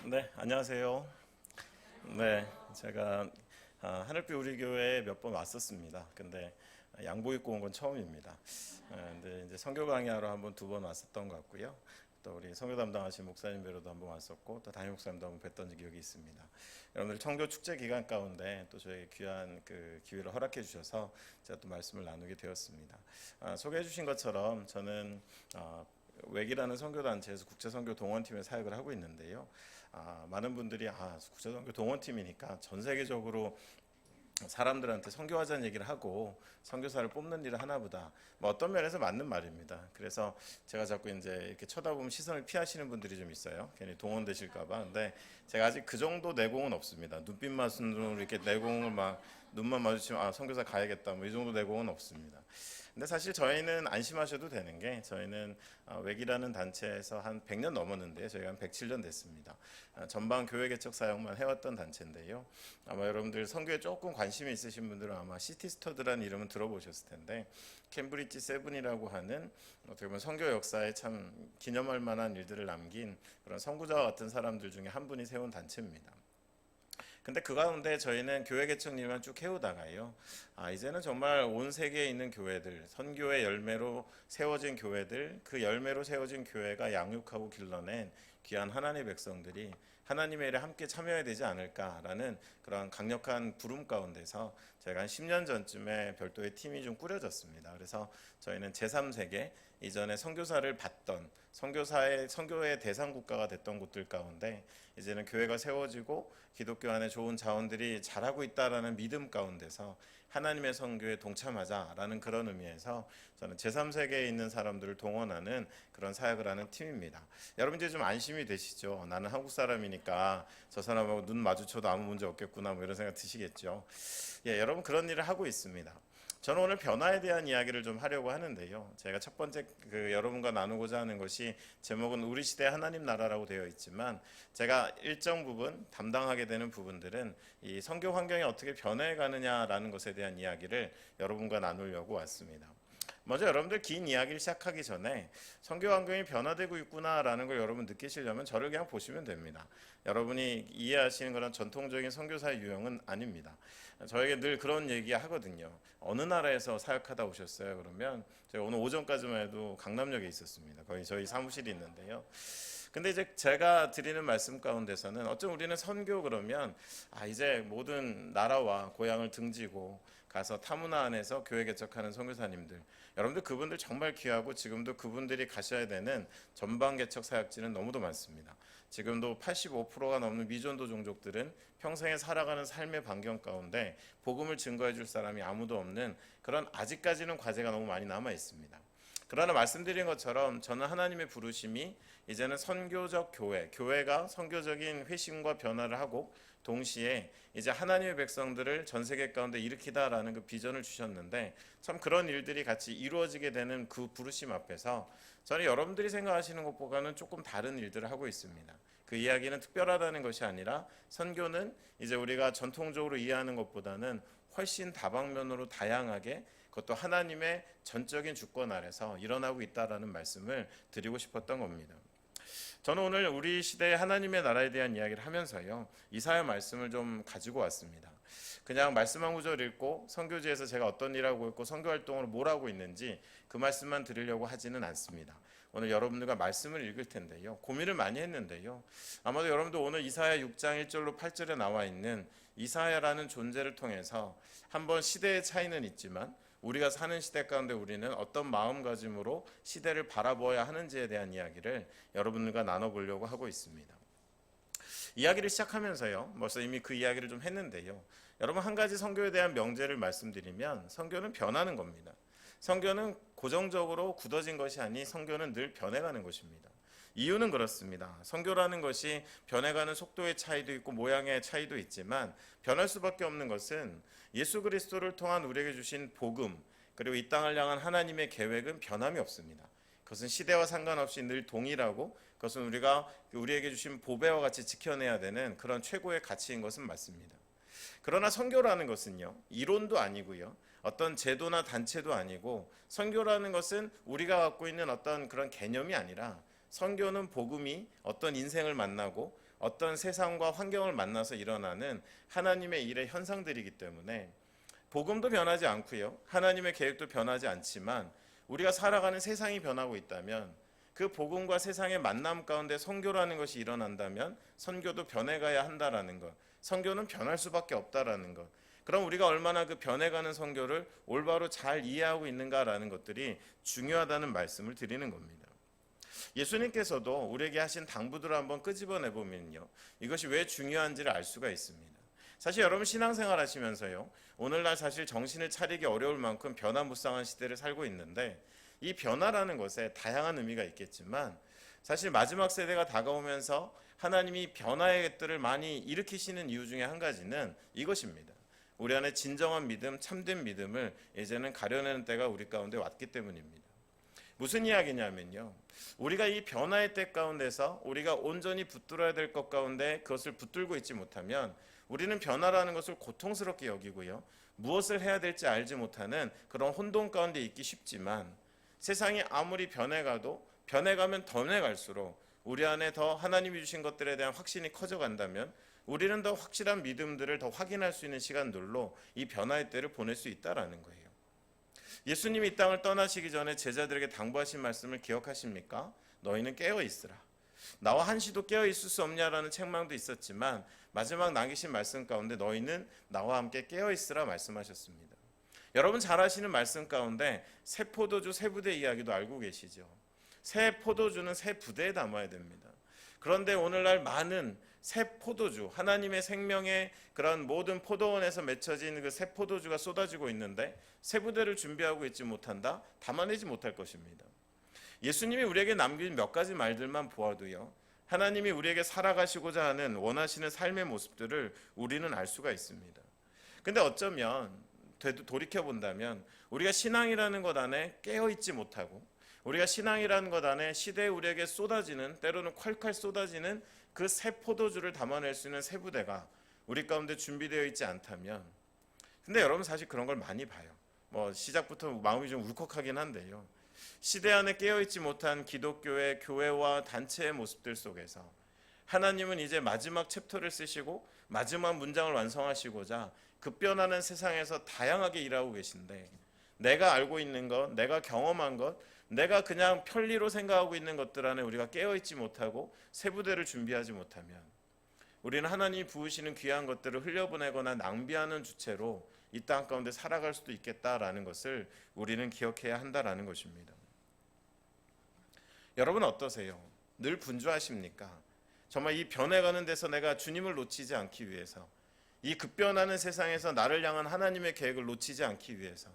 네, 안녕하세요. 네, 제가 하늘빛 우리 교회에 몇 번 왔었습니다. 근데 양복 입고 온 건 처음입니다. 근데 이제 선교 강의하러 한번 두 번 왔었던 것 같고요. 또 우리 선교 담당하신 목사님 뵈러도 한번 왔었고, 또 담임 목사님도 한번 뵀던 기억이 있습니다. 여러분들 청교 축제 기간 가운데 또 저에게 귀한 그 기회를 허락해 주셔서 제가 또 말씀을 나누게 되었습니다. 소개해 주신 것처럼 저는 웩이라는 선교단체에서 국제선교 동원팀의 사역을 하고 있는데요. 많은 분들이 국제선교 동원팀이니까 전 세계적으로 사람들한테 선교하자는 얘기를 하고 선교사를 뽑는 일을 하나 보다. 뭐 어떤 면에서 맞는 말입니다. 그래서 제가 자꾸 이제 이렇게 쳐다보면 시선을 피하시는 분들이 좀 있어요. 괜히 동원되실까 봐. 근데 제가 아직 그 정도 내공은 없습니다. 눈빛만으로 이렇게 내공을 막 눈만 마주치면 선교사 가야겠다. 뭐 이 정도 내공은 없습니다. 근데 사실 저희는 안심하셔도 되는 게 저희는 웩이라는 단체에서 한 100년 넘었는데 저희가 한 107년 됐습니다. 전방 교회 개척 사역만 해왔던 단체인데요. 아마 여러분들 선교에 조금 관심이 있으신 분들은 아마 시티스터드라는 이름은 들어보셨을 텐데 캠브리지 세븐이라고 하는 어떻게 보면 선교 역사에 참 기념할 만한 일들을 남긴 그런 선구자와 같은 사람들 중에 한 분이 세운 단체입니다. 근데 그 가운데 저희는 교회 개척 일만 쭉 해오다가요. 이제는 정말 온 세계에 있는 교회들, 선교의 열매로 세워진 교회들, 그 열매로 세워진 교회가 양육하고 길러낸 귀한 하나님의 백성들이 하나님의 일에 함께 참여해야 되지 않을까라는 그런 강력한 부름 가운데서 저희가 한 10년 전쯤에 별도의 팀이 좀 꾸려졌습니다. 그래서 저희는 제3세계 이전에 선교사를 받던 선교의 대상 국가가 됐던 곳들 가운데 이제는 교회가 세워지고 기독교 안에 좋은 자원들이 자라고 있다라는 믿음 가운데서 하나님의 선교에 동참하자라는 그런 의미에서 저는 제3세계에 있는 사람들을 동원하는 그런 사역을 하는 팀입니다. 여러분 이제 좀 안심이 되시죠? 나는 한국 사람이니까 저 사람하고 눈 마주쳐도 아무 문제 없겠구나 뭐 이런 생각 드시겠죠? 예, 여러분 그런 일을 하고 있습니다. 저는 오늘 변화에 대한 이야기를 좀 하려고 하는데요. 제가 첫 번째 여러분과 나누고자 하는 것이 제목은 우리 시대 하나님 나라라고 되어 있지만 제가 일정 부분 담당하게 되는 부분들은 이 선교 환경이 어떻게 변해가느냐라는 것에 대한 이야기를 여러분과 나누려고 왔습니다. 먼저 여러분들 긴 이야기를 시작하기 전에 선교 환경이 변화되고 있구나라는 걸 여러분 느끼시려면 저를 그냥 보시면 됩니다. 여러분이 이해하시는 그런 전통적인 선교사의 유형은 아닙니다. 저에게 늘 그런 얘기 하거든요. 어느 나라에서 사역하다 오셨어요? 그러면 제가 오늘 오전까지만 해도 강남역에 있었습니다. 거의 저희 사무실이 있는데요. 근데 이제 제가 드리는 말씀 가운데서는 어쩜 우리는 선교 그러면 이제 모든 나라와 고향을 등지고 가서 타문화 안에서 교회 개척하는 선교사님들, 여러분들 그분들 정말 귀하고 지금도 그분들이 가셔야 되는 전방 개척 사역지는 너무도 많습니다. 지금도 85%가 넘는 미전도 종족들은 평생에 살아가는 삶의 반경 가운데 복음을 증거해 줄 사람이 아무도 없는 그런 아직까지는 과제가 너무 많이 남아 있습니다. 그러나 말씀드린 것처럼 저는 하나님의 부르심이 이제는 선교적 교회가 선교적인 회심과 변화를 하고 동시에 이제 하나님의 백성들을 전 세계 가운데 일으키다라는 그 비전을 주셨는데 참 그런 일들이 같이 이루어지게 되는 그 부르심 앞에서 저는 여러분들이 생각하시는 것보다는 조금 다른 일들을 하고 있습니다. 그 이야기는 특별하다는 것이 아니라 선교는 이제 우리가 전통적으로 이해하는 것보다는 훨씬 다방면으로 다양하게 그것도 하나님의 전적인 주권 아래서 일어나고 있다라는 말씀을 드리고 싶었던 겁니다. 저는 오늘 우리 시대의 하나님의 나라에 대한 이야기를 하면서요, 이사야 말씀을 좀 가지고 왔습니다. 그냥 말씀 한 구절 읽고 선교지에서 제가 어떤 일하고 있고 선교 활동으로 뭘 하고 있는지 그 말씀만 드리려고 하지는 않습니다. 오늘 여러분들과 말씀을 읽을 텐데요, 고민을 많이 했는데요, 아마도 여러분도 오늘 이사야 6장 1절로 8절에 나와 있는 이사야라는 존재를 통해서 한번 시대의 차이는 있지만 우리가 사는 시대 가운데 우리는 어떤 마음가짐으로 시대를 바라보아야 하는지에 대한 이야기를 여러분들과 나눠보려고 하고 있습니다. 이야기를 시작하면서요, 벌써 이미 그 이야기를 좀 했는데요, 여러분 한 가지 선교에 대한 명제를 말씀드리면 선교는 변하는 겁니다. 선교는 고정적으로 굳어진 것이 아니 선교는 늘 변해가는 것입니다. 이유는 그렇습니다. 선교라는 것이 변해가는 속도의 차이도 있고 모양의 차이도 있지만 변할 수밖에 없는 것은 예수 그리스도를 통한 우리에게 주신 복음 그리고 이 땅을 향한 하나님의 계획은 변함이 없습니다. 그것은 시대와 상관없이 늘 동일하고 그것은 우리에게 주신 보배와 같이 지켜내야 되는 그런 최고의 가치인 것은 맞습니다. 그러나 선교라는 것은요, 이론도 아니고요, 어떤 제도나 단체도 아니고 선교라는 것은 우리가 갖고 있는 어떤 그런 개념이 아니라 선교는 복음이 어떤 인생을 만나고 어떤 세상과 환경을 만나서 일어나는 하나님의 일의 현상들이기 때문에 복음도 변하지 않고요. 하나님의 계획도 변하지 않지만 우리가 살아가는 세상이 변하고 있다면 그 복음과 세상의 만남 가운데 선교라는 것이 일어난다면 선교도 변해가야 한다라는 것. 선교는 변할 수밖에 없다라는 것. 그럼 우리가 얼마나 그 변해가는 선교를 올바로 잘 이해하고 있는가라는 것들이 중요하다는 말씀을 드리는 겁니다. 예수님께서도 우리에게 하신 당부들을 한번 끄집어내 보면요, 이것이 왜 중요한지를 알 수가 있습니다. 사실 여러분 신앙생활 하시면서요, 오늘날 사실 정신을 차리기 어려울 만큼 변화무쌍한 시대를 살고 있는데, 이 변화라는 것에 다양한 의미가 있겠지만 사실 마지막 세대가 다가오면서 하나님이 변화의 것들을 많이 일으키시는 이유 중에 한 가지는 이것입니다. 우리 안에 진정한 믿음, 참된 믿음을 이제는 가려내는 때가 우리 가운데 왔기 때문입니다. 무슨 이야기냐면요, 우리가 이 변화의 때 가운데서 우리가 온전히 붙들어야 될 것 가운데 그것을 붙들고 있지 못하면 우리는 변화라는 것을 고통스럽게 여기고요, 무엇을 해야 될지 알지 못하는 그런 혼돈 가운데 있기 쉽지만, 세상이 아무리 변해가도 변해가면 더 변해갈수록 우리 안에 더 하나님이 주신 것들에 대한 확신이 커져간다면 우리는 더 확실한 믿음들을 더 확인할 수 있는 시간들로 이 변화의 때를 보낼 수 있다라는 거예요. 예수님이 이 땅을 떠나시기 전에 제자들에게 당부하신 말씀을 기억하십니까? 너희는 깨어 있으라. 나와 한시도 깨어 있을 수 없냐라는 책망도 있었지만 마지막 남기신 말씀 가운데 너희는 나와 함께 깨어 있으라 말씀하셨습니다. 여러분 잘 아시는 말씀 가운데 새 포도주 새 부대 이야기도 알고 계시죠? 새 포도주는 새 부대에 담아야 됩니다. 그런데 오늘날 많은 새 포도주, 하나님의 생명의 그런 모든 포도원에서 맺혀진 그 새 포도주가 쏟아지고 있는데 새 부대를 준비하고 있지 못한다? 담아내지 못할 것입니다. 예수님이 우리에게 남긴 몇 가지 말들만 보아도요, 하나님이 우리에게 살아가시고자 하는 원하시는 삶의 모습들을 우리는 알 수가 있습니다. 근데 어쩌면 돌이켜본다면 우리가 신앙이라는 것 안에 깨어있지 못하고, 우리가 신앙이라는 것 안에 시대에 우리에게 쏟아지는, 때로는 콸콸 쏟아지는 그 새 포도주를 담아낼 수 있는 새 부대가 우리 가운데 준비되어 있지 않다면, 근데 여러분 사실 그런 걸 많이 봐요. 시작부터 마음이 좀 울컥하긴 한데요, 시대 안에 깨어있지 못한 기독교의 교회와 단체의 모습들 속에서 하나님은 이제 마지막 챕터를 쓰시고 마지막 문장을 완성하시고자 급변하는 세상에서 다양하게 일하고 계신데, 내가 알고 있는 것, 내가 경험한 것, 내가 그냥 편리로 생각하고 있는 것들 안에 우리가 깨어있지 못하고 새 부대를 준비하지 못하면 우리는 하나님이 부으시는 귀한 것들을 흘려보내거나 낭비하는 주체로 이 땅 가운데 살아갈 수도 있겠다라는 것을 우리는 기억해야 한다라는 것입니다. 여러분 어떠세요? 늘 분주하십니까? 정말 이 변해가는 데서 내가 주님을 놓치지 않기 위해서, 이 급변하는 세상에서 나를 향한 하나님의 계획을 놓치지 않기 위해서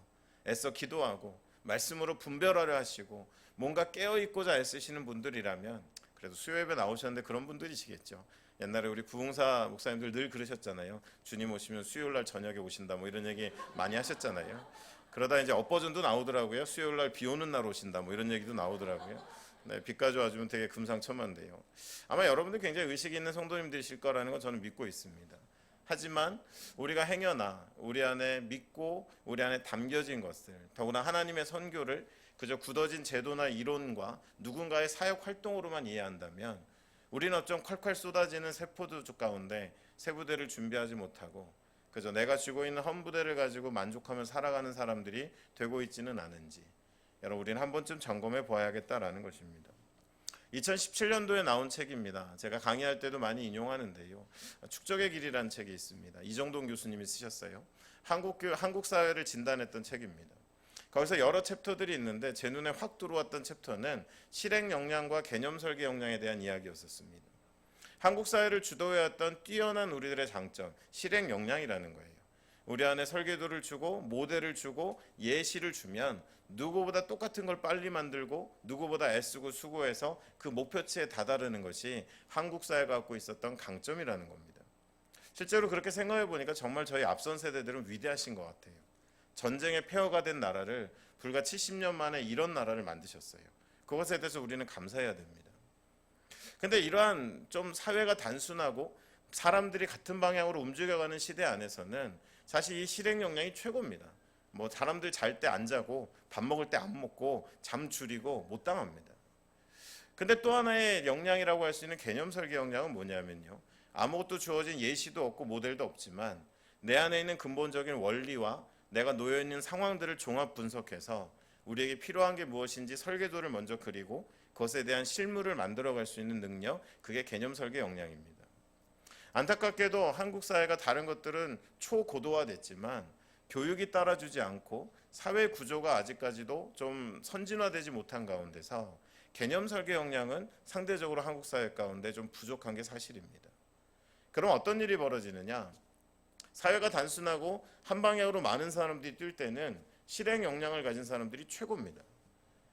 애써 기도하고 말씀으로 분별하려 하시고 뭔가 깨어있고자 애쓰시는 분들이라면, 그래도 수요예배 나오셨는데 그런 분들이시겠죠. 옛날에 우리 부흥사 목사님들 늘 그러셨잖아요. 주님 오시면 수요일날 저녁에 오신다 이런 얘기 많이 하셨잖아요. 그러다 이제 엇버전도 나오더라고요. 수요일날 비 오는 날 오신다 이런 얘기도 나오더라고요. 네, 비까지 와주면 되게 금상첨화인데요. 아마 여러분들 굉장히 의식이 있는 성도님들이실 거라는 건 저는 믿고 있습니다. 하지만 우리가 행여나 우리 안에 믿고 우리 안에 담겨진 것을, 더구나 하나님의 선교를 그저 굳어진 제도나 이론과 누군가의 사역 활동으로만 이해한다면 우리는 어쩜 콸콸 쏟아지는 새 포도주 가운데 새 부대를 준비하지 못하고 그저 내가 쥐고 있는 헌 부대를 가지고 만족하며 살아가는 사람들이 되고 있지는 않은지, 여러분 우리는 한 번쯤 점검해 보아야겠다라는 것입니다. 2017년도에 나온 책입니다. 제가 강의할 때도 많이 인용하는데요, 축적의 길이라는 책이 있습니다. 이정동 교수님이 쓰셨어요. 한국 사회를 진단했던 책입니다. 거기서 여러 챕터들이 있는데 제 눈에 확 들어왔던 챕터는 실행 역량과 개념 설계 역량에 대한 이야기였었습니다. 한국 사회를 주도해왔던 뛰어난 우리들의 장점, 실행 역량이라는 거예요. 우리 안에 설계도를 주고 모델을 주고 예시를 주면 누구보다 똑같은 걸 빨리 만들고 누구보다 애쓰고 수고해서 그 목표치에 다다르는 것이 한국 사회가 갖고 있었던 강점이라는 겁니다. 실제로 그렇게 생각해 보니까 정말 저희 앞선 세대들은 위대하신 것 같아요. 전쟁의 폐허가 된 나라를 불과 70년 만에 이런 나라를 만드셨어요. 그것에 대해서 우리는 감사해야 됩니다. 근데 이러한 좀 사회가 단순하고 사람들이 같은 방향으로 움직여가는 시대 안에서는 사실 이 실행 역량이 최고입니다. 사람들 잘 때 안 자고 밥 먹을 때 안 먹고 잠 줄이고 못 당합니다. 근데 또 하나의 역량이라고 할 수 있는 개념 설계 역량은 뭐냐면요. 아무것도 주어진 예시도 없고 모델도 없지만 내 안에 있는 근본적인 원리와 내가 놓여 있는 상황들을 종합 분석해서 우리에게 필요한 게 무엇인지 설계도를 먼저 그리고 그것에 대한 실물을 만들어갈 수 있는 능력, 그게 개념 설계 역량입니다. 안타깝게도 한국 사회가 다른 것들은 초고도화됐지만 교육이 따라주지 않고 사회 구조가 아직까지도 좀 선진화되지 못한 가운데서 개념 설계 역량은 상대적으로 한국 사회 가운데 좀 부족한 게 사실입니다. 그럼 어떤 일이 벌어지느냐? 사회가 단순하고 한 방향으로 많은 사람들이 뛸 때는 실행 역량을 가진 사람들이 최고입니다.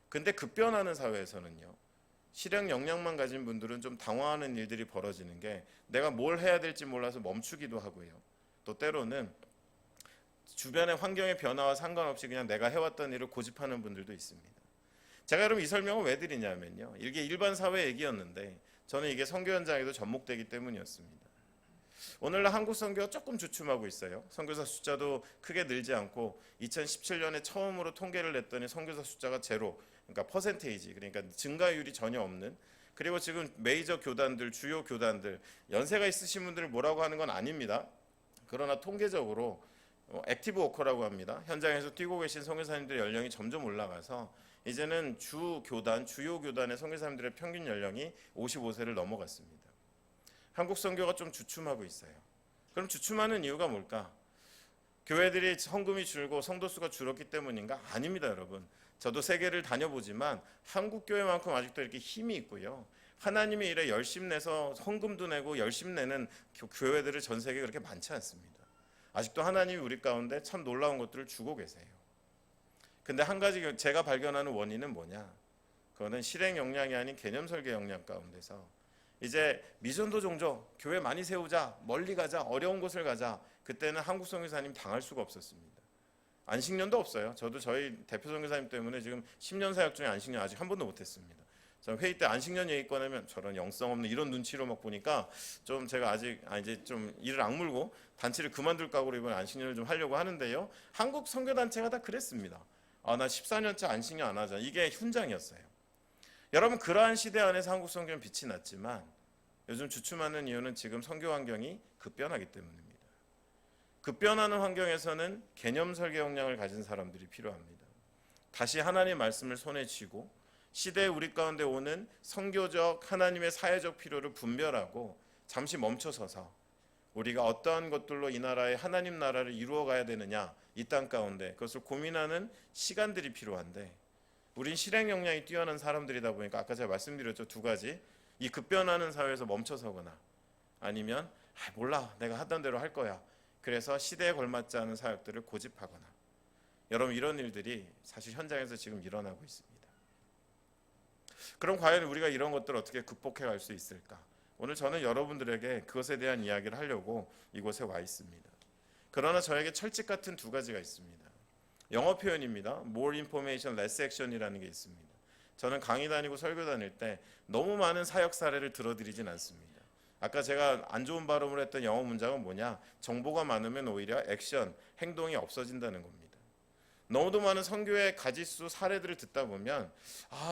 근데 급변하는 사회에서는요, 실행 역량만 가진 분들은 좀 당황하는 일들이 벌어지는 게 내가 뭘 해야 될지 몰라서 멈추기도 하고요. 또 때로는 주변의 환경의 변화와 상관없이 그냥 내가 해왔던 일을 고집하는 분들도 있습니다. 제가 여러분 이 설명을 왜 드리냐면요, 이게 일반 사회 얘기였는데 저는 이게 선교 현장에도 접목되기 때문이었습니다. 오늘날 한국 선교가 조금 주춤하고 있어요. 선교사 숫자도 크게 늘지 않고 2017년에 처음으로 통계를 냈더니 선교사 숫자가 제로, 그러니까 퍼센테이지, 그러니까 증가율이 전혀 없는. 그리고 지금 메이저 교단들, 주요 교단들, 연세가 있으신 분들을 뭐라고 하는 건 아닙니다. 그러나 통계적으로 액티브 워커라고 합니다. 현장에서 뛰고 계신 선교사님들의 연령이 점점 올라가서 이제는 주요 교단의 선교사님들의 평균 연령이 55세를 넘어갔습니다. 한국 선교가 좀 주춤하고 있어요. 그럼 주춤하는 이유가 뭘까? 교회들이 헌금이 줄고 성도 수가 줄었기 때문인가? 아닙니다, 여러분. 저도 세계를 다녀보지만 한국 교회만큼 아직도 이렇게 힘이 있고요. 하나님의 일에 열심 내서 헌금도 내고 열심 내는 교회들을 전 세계에 그렇게 많지 않습니다. 아직도 하나님이 우리 가운데 참 놀라운 것들을 주고 계세요. 근데 한 가지 제가 발견하는 원인은 뭐냐? 그거는 실행 역량이 아닌 개념 설계 역량 가운데서 이제 미전도 종족, 교회 많이 세우자, 멀리 가자, 어려운 곳을 가자. 그때는 한국 선교사님 당할 수가 없었습니다. 안식년도 없어요. 저도 저희 대표 선교사님 때문에 지금 10년 사역 중에 안식년 아직 한 번도 못했습니다. 저는 회의 때 안식년 얘기 꺼내면 저런 영성 없는 이런 눈치로 막 보니까 좀 제가 아직 이제 좀 이를 악물고 단체를 그만둘 각오로 이번에 안식년을 좀 하려고 하는데요. 한국 선교단체가 다 그랬습니다. 나 14년째 안식년 안 하자. 이게 훈장이었어요. 여러분, 그러한 시대 안에서 한국 선교는 빛이 났지만 요즘 주춤하는 이유는 지금 선교 환경이 급변하기 때문입니다. 급변하는 환경에서는 개념 설계 역량을 가진 사람들이 필요합니다. 다시 하나님의 말씀을 손에 쥐고 시대에 우리 가운데 오는 선교적 하나님의 사회적 필요를 분별하고 잠시 멈춰서서 우리가 어떠한 것들로 이 나라의 하나님 나라를 이루어가야 되느냐, 이 땅 가운데 그것을 고민하는 시간들이 필요한데 우린 실행 역량이 뛰어난 사람들이다 보니까 아까 제가 말씀드렸죠, 두 가지. 이 급변하는 사회에서 멈춰서거나 아니면 몰라, 내가 하던 대로 할 거야. 그래서 시대에 걸맞지 않은 사역들을 고집하거나. 여러분, 이런 일들이 사실 현장에서 지금 일어나고 있습니다. 그럼 과연 우리가 이런 것들을 어떻게 극복해 갈 수 있을까? 오늘 저는 여러분들에게 그것에 대한 이야기를 하려고 이곳에 와 있습니다. 그러나 저에게 철칙 같은 두 가지가 있습니다. 영어 표현입니다. More information, less action이라는 게 있습니다. 저는 강의 다니고 설교 다닐 때 너무 많은 사역 사례를 들어드리진 않습니다. 아까 제가 안 좋은 발음을 했던 영어 문장은 뭐냐? 정보가 많으면 오히려 액션, 행동이 없어진다는 겁니다. 너무도 많은 선교의 가지수 사례들을 듣다 보면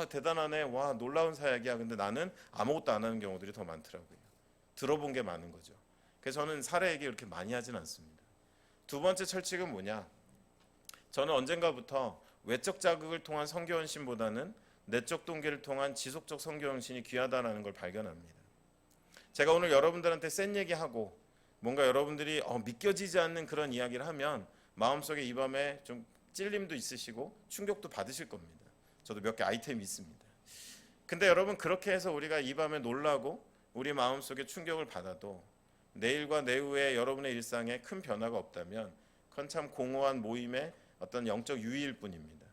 대단하네, 와 놀라운 사역이야. 근데 나는 아무것도 안 하는 경우들이 더 많더라고요. 들어본 게 많은 거죠. 그래서 저는 사례 얘기 그렇게 많이 하진 않습니다. 두 번째 철칙은 뭐냐? 저는 언젠가부터 외적 자극을 통한 선교 헌신보다는 내적 동기를 통한 지속적 선교 헌신이 귀하다는 걸 발견합니다. 제가 오늘 여러분들한테 센 얘기하고 뭔가 여러분들이 믿겨지지 않는 그런 이야기를 하면 마음속에 이 밤에 좀 찔림도 있으시고 충격도 받으실 겁니다. 저도 몇 개 아이템이 있습니다. 근데 여러분, 그렇게 해서 우리가 이 밤에 놀라고 우리 마음속에 충격을 받아도 내일과 내후에 여러분의 일상에 큰 변화가 없다면 그건 참 공허한 모임의 어떤 영적 유의일 뿐입니다.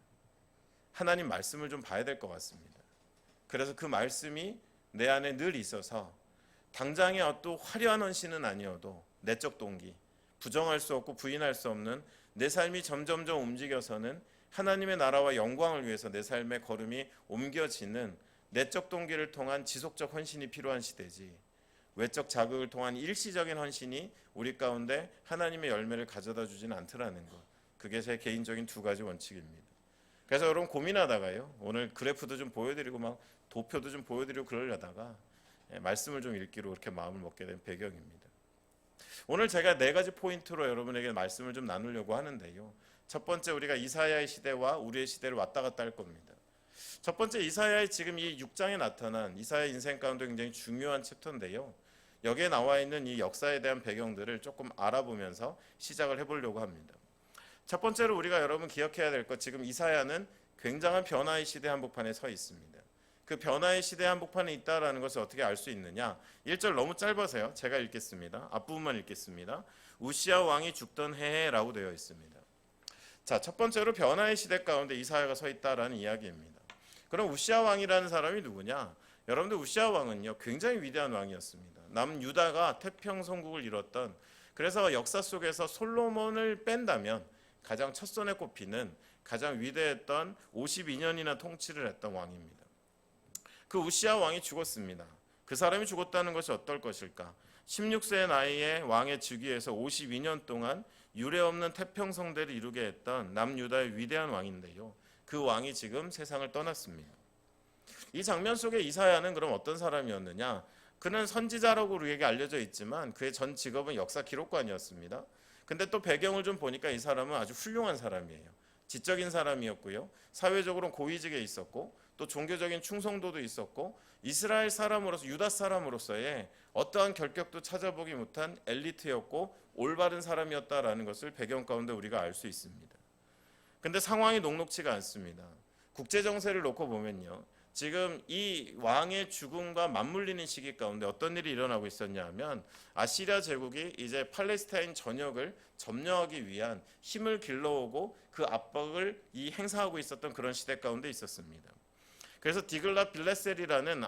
하나님 말씀을 좀 봐야 될 것 같습니다. 그래서 그 말씀이 내 안에 늘 있어서 당장의 어떤 화려한 헌신은 아니어도 내적 동기, 부정할 수 없고 부인할 수 없는 내 삶이 점점점 움직여서는 하나님의 나라와 영광을 위해서 내 삶의 걸음이 옮겨지는 내적 동기를 통한 지속적 헌신이 필요한 시대지, 외적 자극을 통한 일시적인 헌신이 우리 가운데 하나님의 열매를 가져다 주지는 않더라는 것. 그게 제 개인적인 두 가지 원칙입니다. 그래서 여러분 고민하다가요, 오늘 그래프도 좀 보여드리고 막 도표도 좀 보여드리고 그러려다가 말씀을 좀 읽기로 그렇게 마음을 먹게 된 배경입니다. 오늘 제가 네 가지 포인트로 여러분에게 말씀을 좀 나누려고 하는데요. 첫 번째, 우리가 이사야의 시대와 우리의 시대를 왔다 갔다 할 겁니다. 첫 번째, 이사야의 지금 이 6장에 나타난 이사야의 인생 가운데 굉장히 중요한 챕터인데요. 여기에 나와 있는 이 역사에 대한 배경들을 조금 알아보면서 시작을 해보려고 합니다. 첫 번째로 우리가 여러분 기억해야 될 것, 지금 이사야는 굉장한 변화의 시대 한복판에 서 있습니다. 그 변화의 시대 한복판에 있다라는 것을 어떻게 알 수 있느냐? 1절 너무 짧아서요. 제가 읽겠습니다. 앞부분만 읽겠습니다. 우시야 왕이 죽던 해라고 되어 있습니다. 자, 첫 번째로 변화의 시대 가운데 이사야가 서 있다라는 이야기입니다. 그럼 우시야 왕이라는 사람이 누구냐? 여러분들, 우시야 왕은요, 굉장히 위대한 왕이었습니다. 남유다가 태평성국을 이뤘던, 그래서 역사 속에서 솔로몬을 뺀다면 가장 첫손에 꼽히는 가장 위대했던 52년이나 통치를 했던 왕입니다. 그 우시야 왕이 죽었습니다. 그 사람이 죽었다는 것이 어떨 것일까? 16세의 나이에 왕의 즉위에서 52년 동안 유례없는 태평성대를 이루게 했던 남유다의 위대한 왕인데요. 그 왕이 지금 세상을 떠났습니다. 이 장면 속에 이사야는 그럼 어떤 사람이었느냐? 그는 선지자라고 우리에게 알려져 있지만 그의 전 직업은 역사 기록관이었습니다. 근데 또 배경을 좀 보니까 이 사람은 아주 훌륭한 사람이에요. 지적인 사람이었고요. 사회적으로 고위직에 있었고 또 종교적인 충성도도 있었고 이스라엘 사람으로서, 유다 사람으로서의 어떠한 결격도 찾아보기 못한 엘리트였고 올바른 사람이었다라는 것을 배경 가운데 우리가 알 수 있습니다. 근데 상황이 녹록치가 않습니다. 국제 정세를 놓고 보면요, 지금 이 왕의 죽음과 맞물리는 시기 가운데 어떤 일이 일어나고 있었냐 하면, 아시리아 제국이 이제 팔레스타인 전역을 점령하기 위한 힘을 길러오고 그 압박을 행사하고 있었던 그런 시대 가운데 있었습니다. 그래서 디글랏 빌레셀이라는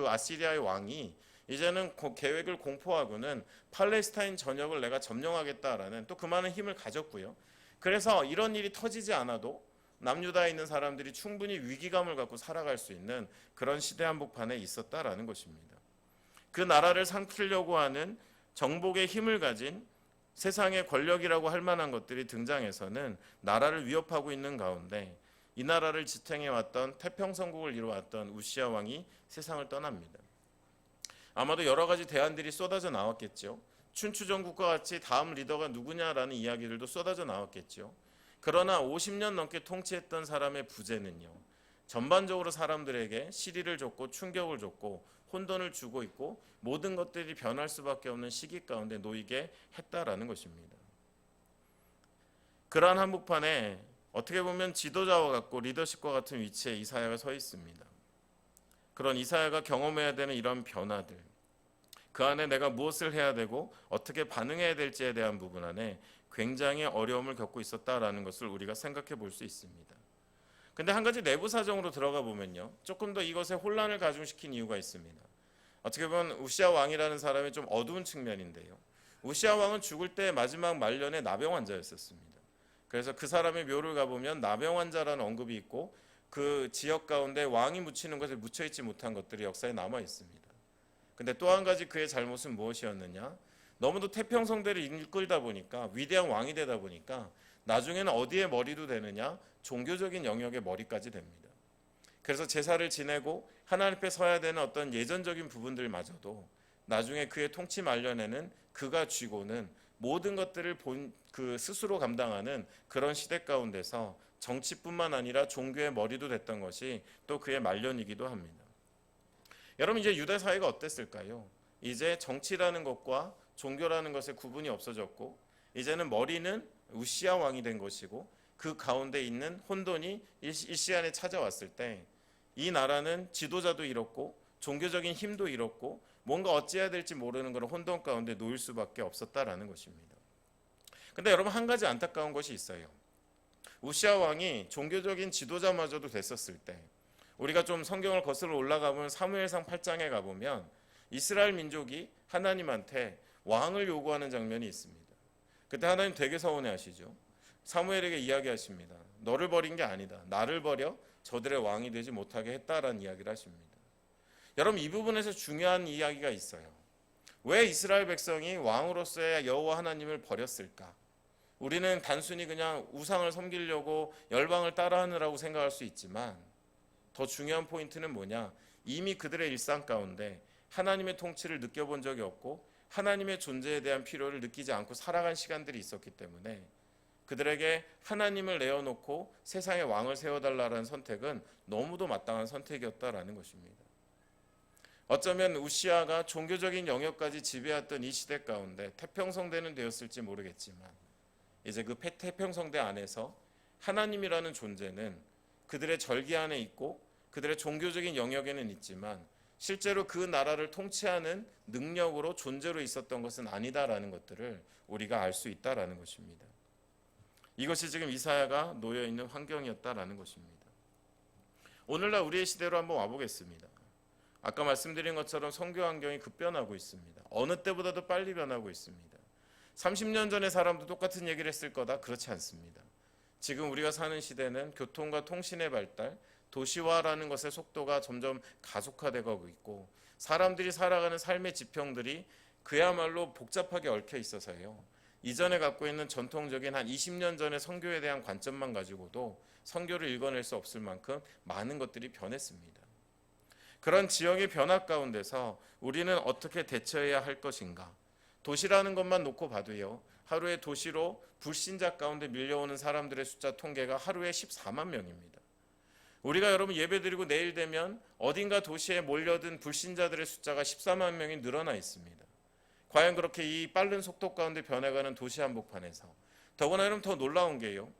아시리아의 왕이 이제는 계획을 공포하고는 팔레스타인 전역을 내가 점령하겠다라는 또 그 많은 힘을 가졌고요. 그래서 이런 일이 터지지 않아도 남유다에 있는 사람들이 충분히 위기감을 갖고 살아갈 수 있는 그런 시대 한복판에 있었다라는 것입니다. 그 나라를 삼키려고 하는 정복의 힘을 가진 세상의 권력이라고 할 만한 것들이 등장해서는 나라를 위협하고 있는 가운데 이 나라를 지탱해왔던 태평성국을 이루어왔던 우시야 왕이 세상을 떠납니다. 아마도 여러 가지 대안들이 쏟아져 나왔겠죠. 춘추전국과 같이 다음 리더가 누구냐라는 이야기들도 쏟아져 나왔겠죠. 그러나 50년 넘게 통치했던 사람의 부재는요, 전반적으로 사람들에게 시리를 줬고 충격을 줬고 혼돈을 주고 있고 모든 것들이 변할 수밖에 없는 시기 가운데 놓이게 했다라는 것입니다. 그러한 한복판에 어떻게 보면 지도자와 같고 리더십과 같은 위치에 이사야가 서 있습니다. 그런 이사야가 경험해야 되는 이런 변화들, 그 안에 내가 무엇을 해야 되고 어떻게 반응해야 될지에 대한 부분 안에 굉장히 어려움을 겪고 있었다라는 것을 우리가 생각해 볼 수 있습니다. 근데 한 가지 내부 사정으로 들어가 보면요, 조금 더 이것에 혼란을 가중시킨 이유가 있습니다. 어떻게 보면 우시야 왕이라는 사람이 좀 어두운 측면인데요, 우시야 왕은 죽을 때 마지막 말년에 나병 환자였었습니다. 그래서 그 사람의 묘를 가보면 나병 환자라는 언급이 있고 그 지역 가운데 왕이 묻히는 것에 묻혀있지 못한 것들이 역사에 남아 있습니다. 근데 또 한 가지 그의 잘못은 무엇이었느냐? 너무도 태평성대를 이끌다 보니까, 위대한 왕이 되다 보니까 나중에는 어디에 머리도 되느냐? 종교적인 영역의 머리까지 됩니다. 그래서 제사를 지내고 하나님 앞에 서야 되는 어떤 예전적인 부분들마저도 나중에 그의 통치 말년에는 그가 쥐고는 모든 것들을 스스로 감당하는 그런 시대 가운데서 정치뿐만 아니라 종교의 머리도 됐던 것이 또 그의 말년이기도 합니다. 여러분, 이제 유대 사회가 어땠을까요? 이제 정치라는 것과 종교라는 것의 구분이 없어졌고 이제는 머리는 우시야 왕이 된 것이고 그 가운데 있는 혼돈이 일시간에 찾아왔을 때 이 나라는 지도자도 잃었고 종교적인 힘도 잃었고 뭔가 어찌해야 될지 모르는 그런 혼돈 가운데 놓일 수밖에 없었다라는 것입니다. 근데 여러분, 한 가지 안타까운 것이 있어요. 우시야 왕이 종교적인 지도자마저도 됐었을 때, 우리가 좀 성경을 거슬러 올라가보면 사무엘상 8장에 가보면 이스라엘 민족이 하나님한테 왕을 요구하는 장면이 있습니다. 그때 하나님 되게 서운해하시죠. 사무엘에게 이야기하십니다. 너를 버린 게 아니다. 나를 버려 저들의 왕이 되지 못하게 했다라는 이야기를 하십니다. 여러분, 이 부분에서 중요한 이야기가 있어요. 왜 이스라엘 백성이 왕으로서의 여호와 하나님을 버렸을까? 우리는 단순히 그냥 우상을 섬기려고 열방을 따라하느라고 생각할 수 있지만 더 중요한 포인트는 뭐냐? 이미 그들의 일상 가운데 하나님의 통치를 느껴본 적이 없고 하나님의 존재에 대한 필요를 느끼지 않고 살아간 시간들이 있었기 때문에 그들에게 하나님을 내어놓고 세상의 왕을 세워달라는 선택은 너무도 마땅한 선택이었다라는 것입니다. 어쩌면 우시아가 종교적인 영역까지 지배했던 이 시대 가운데 태평성대는 되었을지 모르겠지만 이제 그 태평성대 안에서 하나님이라는 존재는 그들의 절기 안에 있고 그들의 종교적인 영역에는 있지만 실제로 그 나라를 통치하는 능력으로 존재로 있었던 것은 아니다라는 것들을 우리가 알 수 있다라는 것입니다. 이것이 지금 이사야가 놓여 있는 환경이었다라는 것입니다. 오늘날 우리의 시대로 한번 와보겠습니다. 아까 말씀드린 것처럼 선교 환경이 급변하고 있습니다. 어느 때보다도 빨리 변하고 있습니다. 30년 전의 사람도 똑같은 얘기를 했을 거다? 그렇지 않습니다. 지금 우리가 사는 시대는 교통과 통신의 발달, 도시화라는 것의 속도가 점점 가속화되고 있고 사람들이 살아가는 삶의 지평들이 그야말로 복잡하게 얽혀 있어서요. 이전에 갖고 있는 전통적인 한 20년 전의 선교에 대한 관점만 가지고도 선교를 읽어낼 수 없을 만큼 많은 것들이 변했습니다. 그런 지역의 변화 가운데서 우리는 어떻게 대처해야 할 것인가? 도시라는 것만 놓고 봐도요. 하루에 도시로 불신자 가운데 밀려오는 사람들의 숫자 통계가 하루에 14만 명입니다. 우리가 여러분 예배드리고 내일 되면 어딘가 도시에 몰려든 불신자들의 숫자가 14만 명이 늘어나 있습니다. 과연 그렇게 이 빠른 속도 가운데 변해가는 도시 한복판에서 더구나 여러분 더 놀라운 게요.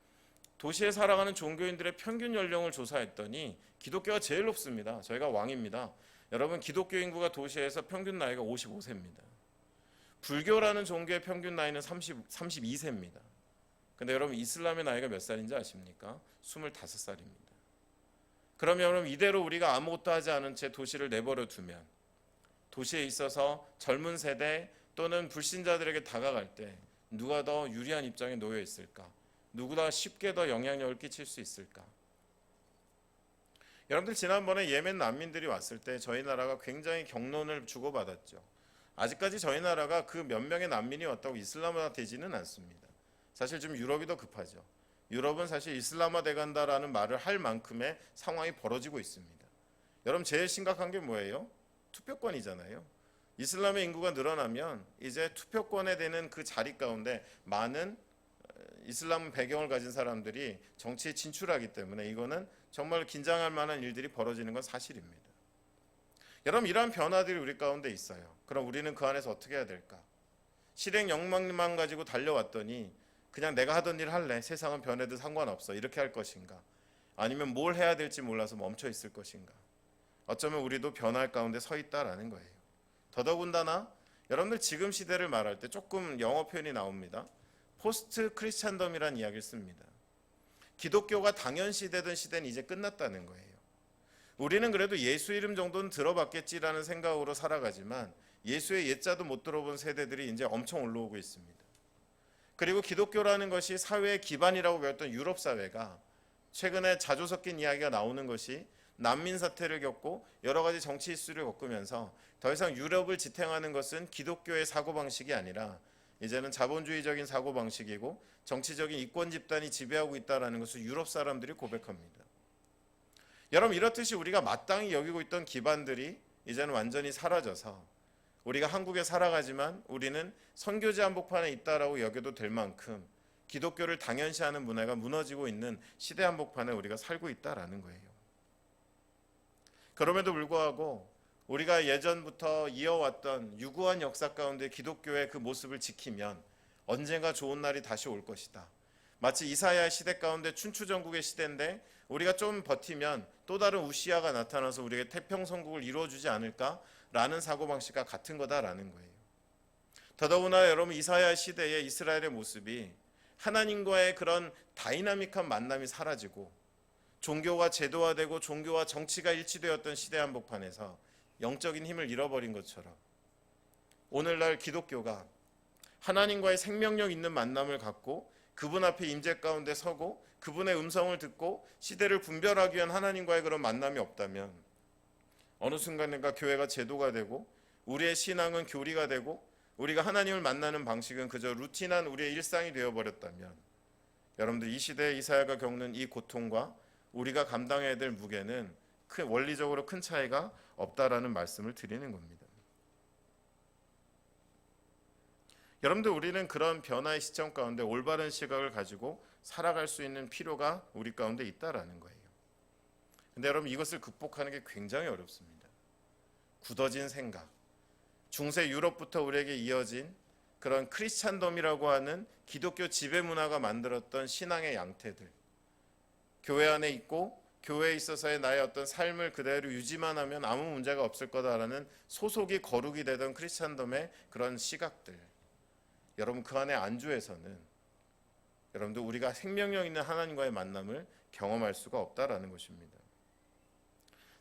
도시에 살아가는 종교인들의 평균 연령을 조사했더니 기독교가 제일 높습니다. 저희가 왕입니다. 여러분 기독교 인구가 도시에서 평균 나이가 55세입니다. 불교라는 종교의 평균 나이는 32세입니다. 근데 여러분 이슬람의 나이가 몇 살인지 아십니까? 25살입니다. 그러면 여러분 이대로 우리가 아무것도 하지 않은 채 도시를 내버려 두면 도시에 있어서 젊은 세대 또는 불신자들에게 다가갈 때 누가 더 유리한 입장에 놓여 있을까? 누구보다 쉽게 더 영향력을 끼칠 수 있을까? 여러분들 지난번에 예멘 난민들이 왔을 때 저희 나라가 굉장히 경론을 주고받았죠. 아직까지 저희 나라가 그 몇 명의 난민이 왔다고 이슬람화 되지는 않습니다. 사실 좀 유럽이 더 급하죠. 유럽은 사실 이슬람화 돼간다라는 말을 할 만큼의 상황이 벌어지고 있습니다. 여러분 제일 심각한 게 뭐예요? 투표권이잖아요. 이슬람의 인구가 늘어나면 이제 투표권에 되는 그 자리 가운데 많은 이슬람 배경을 가진 사람들이 정치에 진출하기 때문에 이거는 정말 긴장할 만한 일들이 벌어지는 건 사실입니다. 여러분 이러한 변화들이 우리 가운데 있어요. 그럼 우리는 그 안에서 어떻게 해야 될까? 실행 욕망만 가지고 달려왔더니 그냥 내가 하던 일 할래. 세상은 변해도 상관없어. 이렇게 할 것인가? 아니면 뭘 해야 될지 몰라서 멈춰 있을 것인가? 어쩌면 우리도 변할 가운데 서 있다라는 거예요. 더더군다나 여러분들 지금 시대를 말할 때 조금 영어 표현이 나옵니다. 포스트 크리스찬덤이라는 이야기를 씁니다. 기독교가 당연시되던 시대는 이제 끝났다는 거예요. 우리는 그래도 예수 이름 정도는 들어봤겠지라는 생각으로 살아가지만 예수의 옛자도 못 들어본 세대들이 이제 엄청 올라오고 있습니다. 그리고 기독교라는 것이 사회의 기반이라고 배웠던 유럽 사회가 최근에 자주 섞인 이야기가 나오는 것이 난민 사태를 겪고 여러 가지 정치 이슈를 겪으면서 더 이상 유럽을 지탱하는 것은 기독교의 사고방식이 아니라 이제는 자본주의적인 사고방식이고 정치적인 이권 집단이 지배하고 있다는 것을 유럽 사람들이 고백합니다. 여러분 이렇듯이 우리가 마땅히 여기고 있던 기반들이 이제는 완전히 사라져서 우리가 한국에 살아가지만 우리는 선교지 한복판에 있다라고 여겨도 될 만큼 기독교를 당연시하는 문화가 무너지고 있는 시대 한복판에 우리가 살고 있다라는 거예요. 그럼에도 불구하고 우리가 예전부터 이어왔던 유구한 역사 가운데 기독교의 그 모습을 지키면 언젠가 좋은 날이 다시 올 것이다. 마치 이사야 시대 가운데 춘추전국의 시대인데 우리가 좀 버티면 또 다른 우시아가 나타나서 우리에게 태평성국을 이루어주지 않을까라는 사고방식과 같은 거다라는 거예요. 더더구나 여러분 이사야 시대의 이스라엘의 모습이 하나님과의 그런 다이나믹한 만남이 사라지고 종교가 제도화되고 종교와 정치가 일치되었던 시대 한복판에서 영적인 힘을 잃어버린 것처럼 오늘날 기독교가 하나님과의 생명력 있는 만남을 갖고 그분 앞에 임재 가운데 서고 그분의 음성을 듣고 시대를 분별하기 위한 하나님과의 그런 만남이 없다면 어느 순간인가 교회가 제도가 되고 우리의 신앙은 교리가 되고 우리가 하나님을 만나는 방식은 그저 루틴한 우리의 일상이 되어버렸다면 여러분들 이 시대에 이사야가 겪는 이 고통과 우리가 감당해야 될 무게는 원리적으로 큰 차이가 없다라는 말씀을 드리는 겁니다. 여러분들 우리는 그런 변화의 시점 가운데 올바른 시각을 가지고 살아갈 수 있는 필요가 우리 가운데 있다라는 거예요. 근데 여러분 이것을 극복하는 게 굉장히 어렵습니다. 굳어진 생각, 중세 유럽부터 우리에게 이어진 그런 크리스찬덤이라고 하는 기독교 지배 문화가 만들었던 신앙의 양태들, 교회 안에 있고 교회에 있어서의 나의 어떤 삶을 그대로 유지만 하면 아무 문제가 없을 거다라는 소속이 거룩이 되던 크리스찬덤의 그런 시각들, 여러분 그 안에 안주해서는 여러분들 우리가 생명력 있는 하나님과의 만남을 경험할 수가 없다라는 것입니다.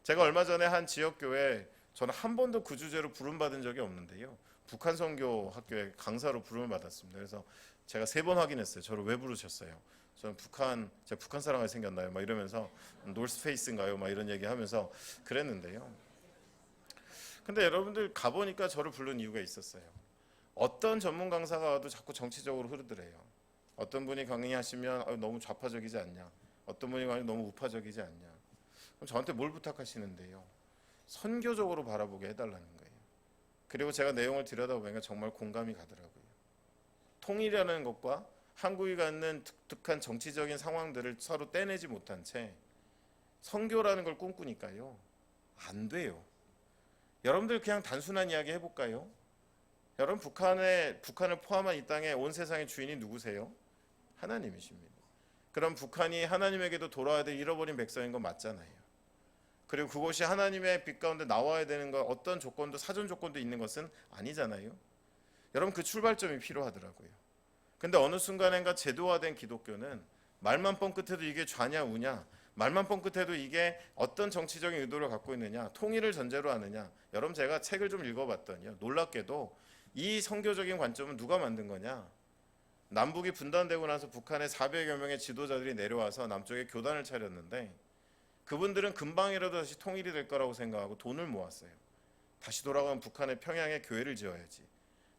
제가 얼마 전에 한 지역교회, 저는 한 번도 그 주제로 부름받은 적이 없는데요, 북한 선교 학교에 강사로 부름을 받았습니다. 그래서 제가 3번 확인했어요. 저를 왜 부르셨어요? 저는 제가 북한 사람이 생겼나요? 막 이러면서 노스페이스인가요? 막 이런 얘기하면서 그랬는데요. 근데 여러분들 가보니까 저를 부른 이유가 있었어요. 어떤 전문 강사가 와도 자꾸 정치적으로 흐르더래요. 어떤 분이 강의하시면 너무 좌파적이지 않냐? 어떤 분이 강의 너무 우파적이지 않냐? 그럼 저한테 뭘 부탁하시는데요? 선교적으로 바라보게 해달라는 거예요. 그리고 제가 내용을 들여다보니까 정말 공감이 가더라고요. 통일이라는 것과 한국이 갖는 독특한 정치적인 상황들을 서로 떼내지 못한 채 선교라는 걸 꿈꾸니까요, 안 돼요. 여러분들 그냥 단순한 이야기 해볼까요? 여러분 북한을 포함한 이 땅의 온 세상의 주인이 누구세요? 하나님이십니다. 그럼 북한이 하나님에게도 돌아와야 될 잃어버린 백성인 건 맞잖아요. 그리고 그곳이 하나님의 빛 가운데 나와야 되는 것, 어떤 조건도 사전 조건도 있는 것은 아니잖아요. 여러분 그 출발점이 필요하더라고요. 근데 어느 순간인가 제도화된 기독교는 말만 뻥끗해도 이게 좌냐 우냐, 말만 뻥끗해도 이게 어떤 정치적인 의도를 갖고 있느냐, 통일을 전제로 하느냐. 여러분 제가 책을 좀 읽어봤더니요, 놀랍게도 이 선교적인 관점은 누가 만든 거냐? 남북이 분단되고 나서 북한에 400여 명의 지도자들이 내려와서 남쪽에 교단을 차렸는데 그분들은 금방이라도 다시 통일이 될 거라고 생각하고 돈을 모았어요. 다시 돌아가면 북한의 평양에 교회를 지어야지,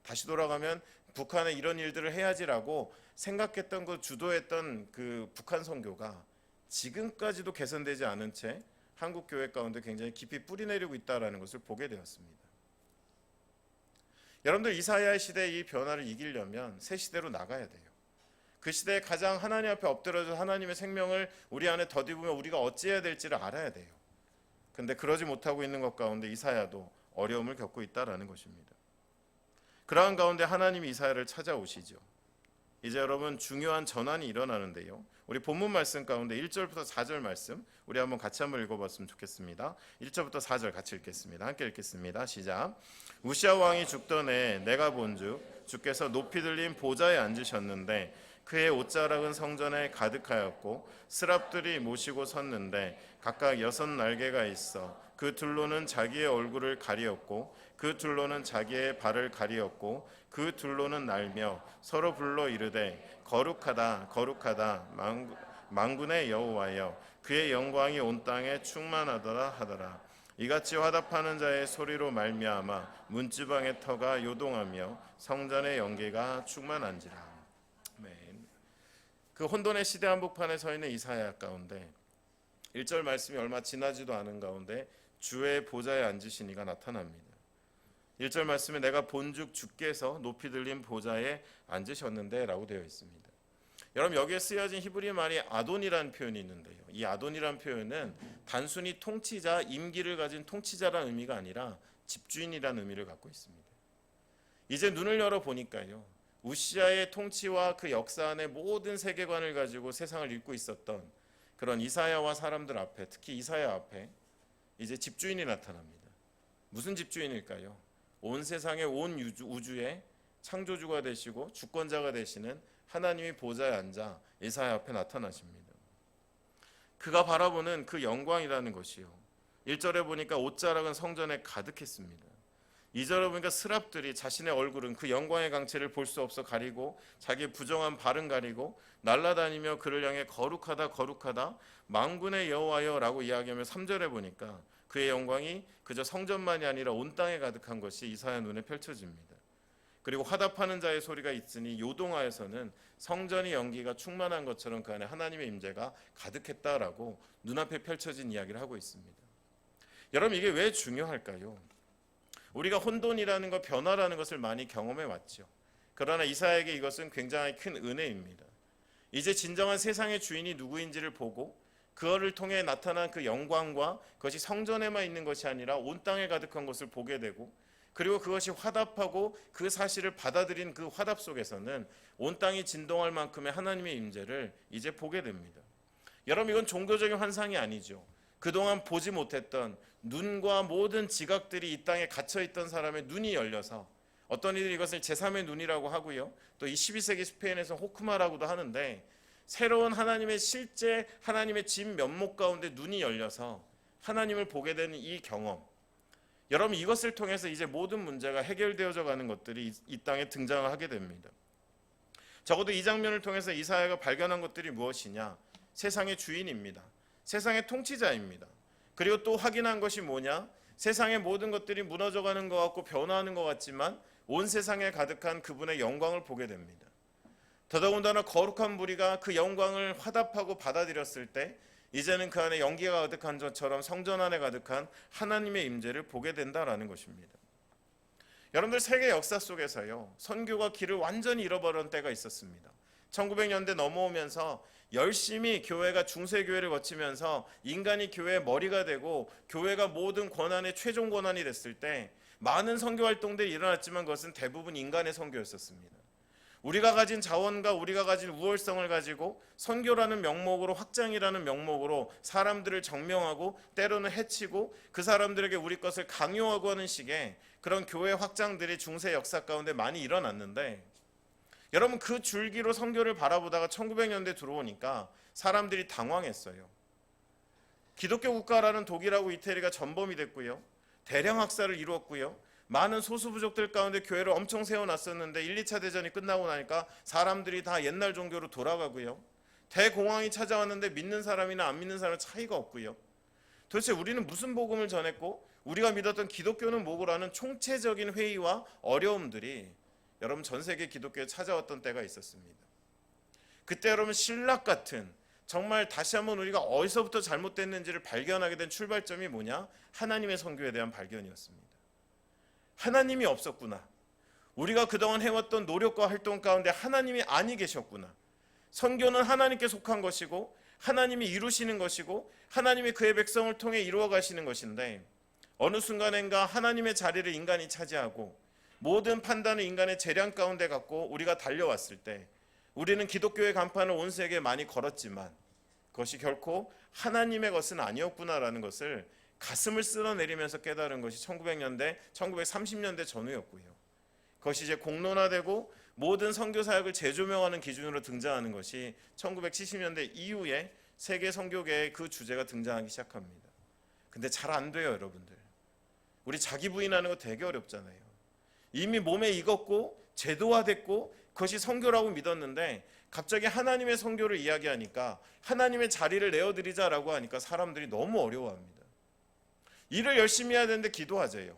다시 돌아가면 북한에 이런 일들을 해야지라고 생각했던 그 주도했던 그 북한 선교가 지금까지도 개선되지 않은 채 한국 교회 가운데 굉장히 깊이 뿌리내리고 있다는 것을 보게 되었습니다. 여러분들 이사야의 시대의 이 변화를 이기려면 새 시대로 나가야 돼요. 그 시대에 가장 하나님 앞에 엎드려서 하나님의 생명을 우리 안에 덧입으며 우리가 어찌해야 될지를 알아야 돼요. 근데 그러지 못하고 있는 것 가운데 이사야도 어려움을 겪고 있다는 것입니다. 그러한 가운데 하나님이 이사야를 찾아오시죠. 이제 여러분 중요한 전환이 일어나는데요, 우리 본문 말씀 가운데 1절부터 4절 말씀 우리 한번 같이 한번 읽어봤으면 좋겠습니다. 1절부터 4절 같이 읽겠습니다. 함께 읽겠습니다. 시작. 우시아 왕이 죽던 해 내가 본즉 주께서 높이 들린 보좌에 앉으셨는데 그의 옷자락은 성전에 가득하였고 스랍들이 모시고 섰는데 각각 6날개가 있어 그 둘로는 자기의 얼굴을 가리었고 그 둘로는 자기의 발을 가리었고 그 둘로는 날며 서로 불러 이르되 거룩하다 거룩하다 만군의 여호와여, 그의 영광이 온 땅에 충만하더라 하더라. 이같이 화답하는 자의 소리로 말미암아 문지방의 터가 요동하며 성전의 연기가 충만한지라. 아멘. 그 혼돈의 시대 한복판에 서 있는 이사야 가운데 1절 말씀이 얼마 지나지도 않은 가운데 주의 보좌에 앉으신 이가 나타납니다. 1절 말씀에 내가 본즉 주께서 높이 들린 보좌에 앉으셨는데 라고 되어 있습니다. 여러분 여기에 쓰여진 히브리 말이 아돈이라는 표현이 있는데요, 이 아돈이라는 표현은 단순히 통치자, 임기를 가진 통치자라는 의미가 아니라 집주인이라는 의미를 갖고 있습니다. 이제 눈을 열어 보니까요, 우시아의 통치와 그 역사 안에 모든 세계관을 가지고 세상을 읽고 있었던 그런 이사야와 사람들 앞에, 특히 이사야 앞에 이제 집주인이 나타납니다. 무슨 집주인일까요? 온 세상의 온 우주의 창조주가 되시고 주권자가 되시는 하나님이 보좌에 앉아 이사야 앞에 나타나십니다. 그가 바라보는 그 영광이라는 것이요, 1절에 보니까 옷자락은 성전에 가득했습니다. 2절에 보니까 스랍들이 자신의 얼굴은 그 영광의 강체를 볼 수 없어 가리고 자기의 부정한 발은 가리고 날아다니며 그를 향해 거룩하다 거룩하다 만군의 여호와여 라고 이야기하며 3절에 보니까 그의 영광이 그저 성전만이 아니라 온 땅에 가득한 것이 이사야 눈에 펼쳐집니다. 그리고 화답하는 자의 소리가 있으니 요동하여서는 성전이 연기가 충만한 것처럼 그 안에 하나님의 임재가 가득했다라고 눈앞에 펼쳐진 이야기를 하고 있습니다. 여러분, 이게 왜 중요할까요? 우리가 혼돈이라는 것, 변화라는 것을 많이 경험해 왔죠. 그러나 이사야에게 이것은 굉장히 큰 은혜입니다. 이제 진정한 세상의 주인이 누구인지를 보고 그거를 통해 나타난 그 영광과 그것이 성전에만 있는 것이 아니라 온 땅에 가득한 것을 보게 되고, 그리고 그것이 화답하고 그 사실을 받아들인 그 화답 속에서는 온 땅이 진동할 만큼의 하나님의 임재를 이제 보게 됩니다. 여러분, 이건 종교적인 환상이 아니죠. 그동안 보지 못했던 눈과 모든 지각들이 이 땅에 갇혀있던 사람의 눈이 열려서, 어떤 이들이 이것을 제3의 눈이라고 하고요, 또 이 12세기 스페인에서 호크마라고도 하는데, 새로운 하나님의 실제 하나님의 진 면목 가운데 눈이 열려서 하나님을 보게 되는 이 경험, 여러분, 이것을 통해서 이제 모든 문제가 해결되어져 가는 것들이 이 땅에 등장을 하게 됩니다. 적어도 이 장면을 통해서 이사야가 발견한 것들이 무엇이냐? 세상의 주인입니다. 세상의 통치자입니다. 그리고 또 확인한 것이 뭐냐? 세상의 모든 것들이 무너져가는 것 같고 변화하는 것 같지만 온 세상에 가득한 그분의 영광을 보게 됩니다. 더더군다나 거룩한 무리가 그 영광을 화답하고 받아들였을 때 이제는 그 안에 연기가 가득한 것처럼 성전 안에 가득한 하나님의 임재를 보게 된다라는 것입니다. 여러분들, 세계 역사 속에서요, 선교가 길을 완전히 잃어버린 때가 있었습니다. 1900년대 넘어오면서 열심히 교회가 중세교회를 거치면서 인간이 교회의 머리가 되고 교회가 모든 권한의 최종 권한이 됐을 때 많은 선교 활동들이 일어났지만 그것은 대부분 인간의 선교였었습니다. 우리가 가진 자원과 우리가 가진 우월성을 가지고 선교라는 명목으로, 확장이라는 명목으로 사람들을 정명하고 때로는 해치고 그 사람들에게 우리 것을 강요하고 하는 식의 그런 교회 확장들이 중세 역사 가운데 많이 일어났는데, 여러분, 그 줄기로 선교를 바라보다가 1900년대 들어오니까 사람들이 당황했어요. 기독교 국가라는 독일하고 이태리가 전범이 됐고요, 대량 학살을 이루었고요, 많은 소수 부족들 가운데 교회를 엄청 세워놨었는데 1, 2차 대전이 끝나고 나니까 사람들이 다 옛날 종교로 돌아가고요, 대공황이 찾아왔는데 믿는 사람이나 안 믿는 사람 차이가 없고요. 도대체 우리는 무슨 복음을 전했고 우리가 믿었던 기독교는 뭐고라는 총체적인 회의와 어려움들이 여러분 전 세계 기독교에 찾아왔던 때가 있었습니다. 그때 여러분 신락 같은, 정말 다시 한번 우리가 어디서부터 잘못됐는지를 발견하게 된 출발점이 뭐냐? 하나님의 선교에 대한 발견이었습니다. 하나님이 없었구나. 우리가 그동안 해왔던 노력과 활동 가운데 하나님이 아니 계셨구나. 선교는 하나님께 속한 것이고 하나님이 이루시는 것이고 하나님이 그의 백성을 통해 이루어 가시는 것인데, 어느 순간엔가 하나님의 자리를 인간이 차지하고 모든 판단을 인간의 재량 가운데 갖고 우리가 달려왔을 때 우리는 기독교의 간판을 온 세계에 많이 걸었지만 그것이 결코 하나님의 것은 아니었구나라는 것을 가슴을 쓸어내리면서 깨달은 것이 1900년대, 1930년대 전후였고요. 그것이 이제 공론화되고 모든 선교 사역을 재조명하는 기준으로 등장하는 것이 1970년대 이후에 세계 선교계의 그 주제가 등장하기 시작합니다. 근데 잘 안 돼요, 여러분들. 우리 자기 부인하는 거 되게 어렵잖아요. 이미 몸에 익었고 제도화됐고 그것이 선교라고 믿었는데 갑자기 하나님의 선교를 이야기하니까, 하나님의 자리를 내어드리자라고 하니까 사람들이 너무 어려워합니다. 일을 열심히 해야 되는데 기도하재요.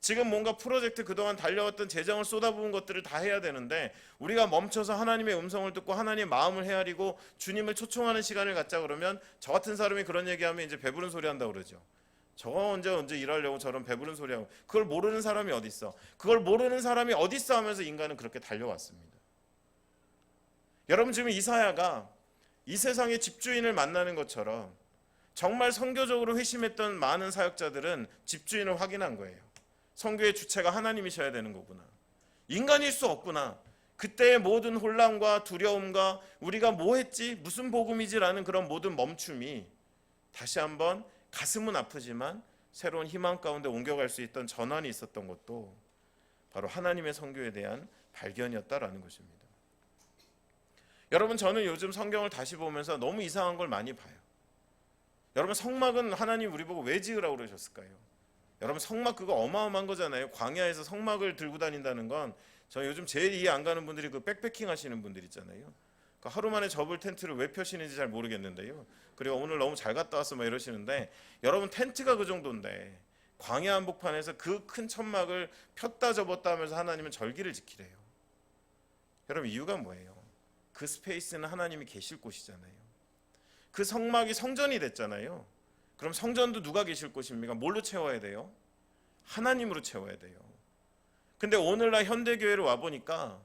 지금 뭔가 프로젝트 그동안 달려왔던 재정을 쏟아부은 것들을 다 해야 되는데 우리가 멈춰서 하나님의 음성을 듣고 하나님의 마음을 헤아리고 주님을 초청하는 시간을 갖자 그러면, 저 같은 사람이 그런 얘기하면 이제 배부른 소리 한다고 그러죠. 저거 언제 일하려고 저런 배부른 소리 하고. 그걸 모르는 사람이 어디 있어? 그걸 모르는 사람이 어디 있어 하면서 인간은 그렇게 달려왔습니다. 여러분, 지금 이사야가 이 세상의 집주인을 만나는 것처럼 정말 선교적으로 회심했던 많은 사역자들은 집주인을 확인한 거예요. 선교의 주체가 하나님이셔야 되는 거구나. 인간일 수 없구나. 그때의 모든 혼란과 두려움과 우리가 뭐 했지? 무슨 복음이지라는 그런 모든 멈춤이 다시 한번 가슴은 아프지만 새로운 희망 가운데 옮겨갈 수 있던 전환이 있었던 것도 바로 하나님의 선교에 대한 발견이었다라는 것입니다. 여러분, 저는 요즘 성경을 다시 보면서 너무 이상한 걸 많이 봐요. 여러분, 성막은 하나님 우리 보고 왜 지으라고 그러셨을까요? 여러분, 성막 그거 어마어마한 거잖아요. 광야에서 성막을 들고 다닌다는 건, 저 요즘 제일 이해 안 가는 분들이 그 백패킹 하시는 분들 있잖아요. 그 하루 만에 접을 텐트를 왜 펴시는지 잘 모르겠는데요. 그리고 오늘 너무 잘 갔다 왔어 막 이러시는데, 여러분 텐트가 그 정도인데 광야 한복판에서 그 큰 천막을 폈다 접었다 하면서 하나님은 절기를 지키래요. 여러분, 이유가 뭐예요? 그 스페이스는 하나님이 계실 곳이잖아요. 그 성막이 성전이 됐잖아요. 그럼 성전도 누가 계실 곳입니까? 뭘로 채워야 돼요? 하나님으로 채워야 돼요. 근데 오늘날 현대교회를 와보니까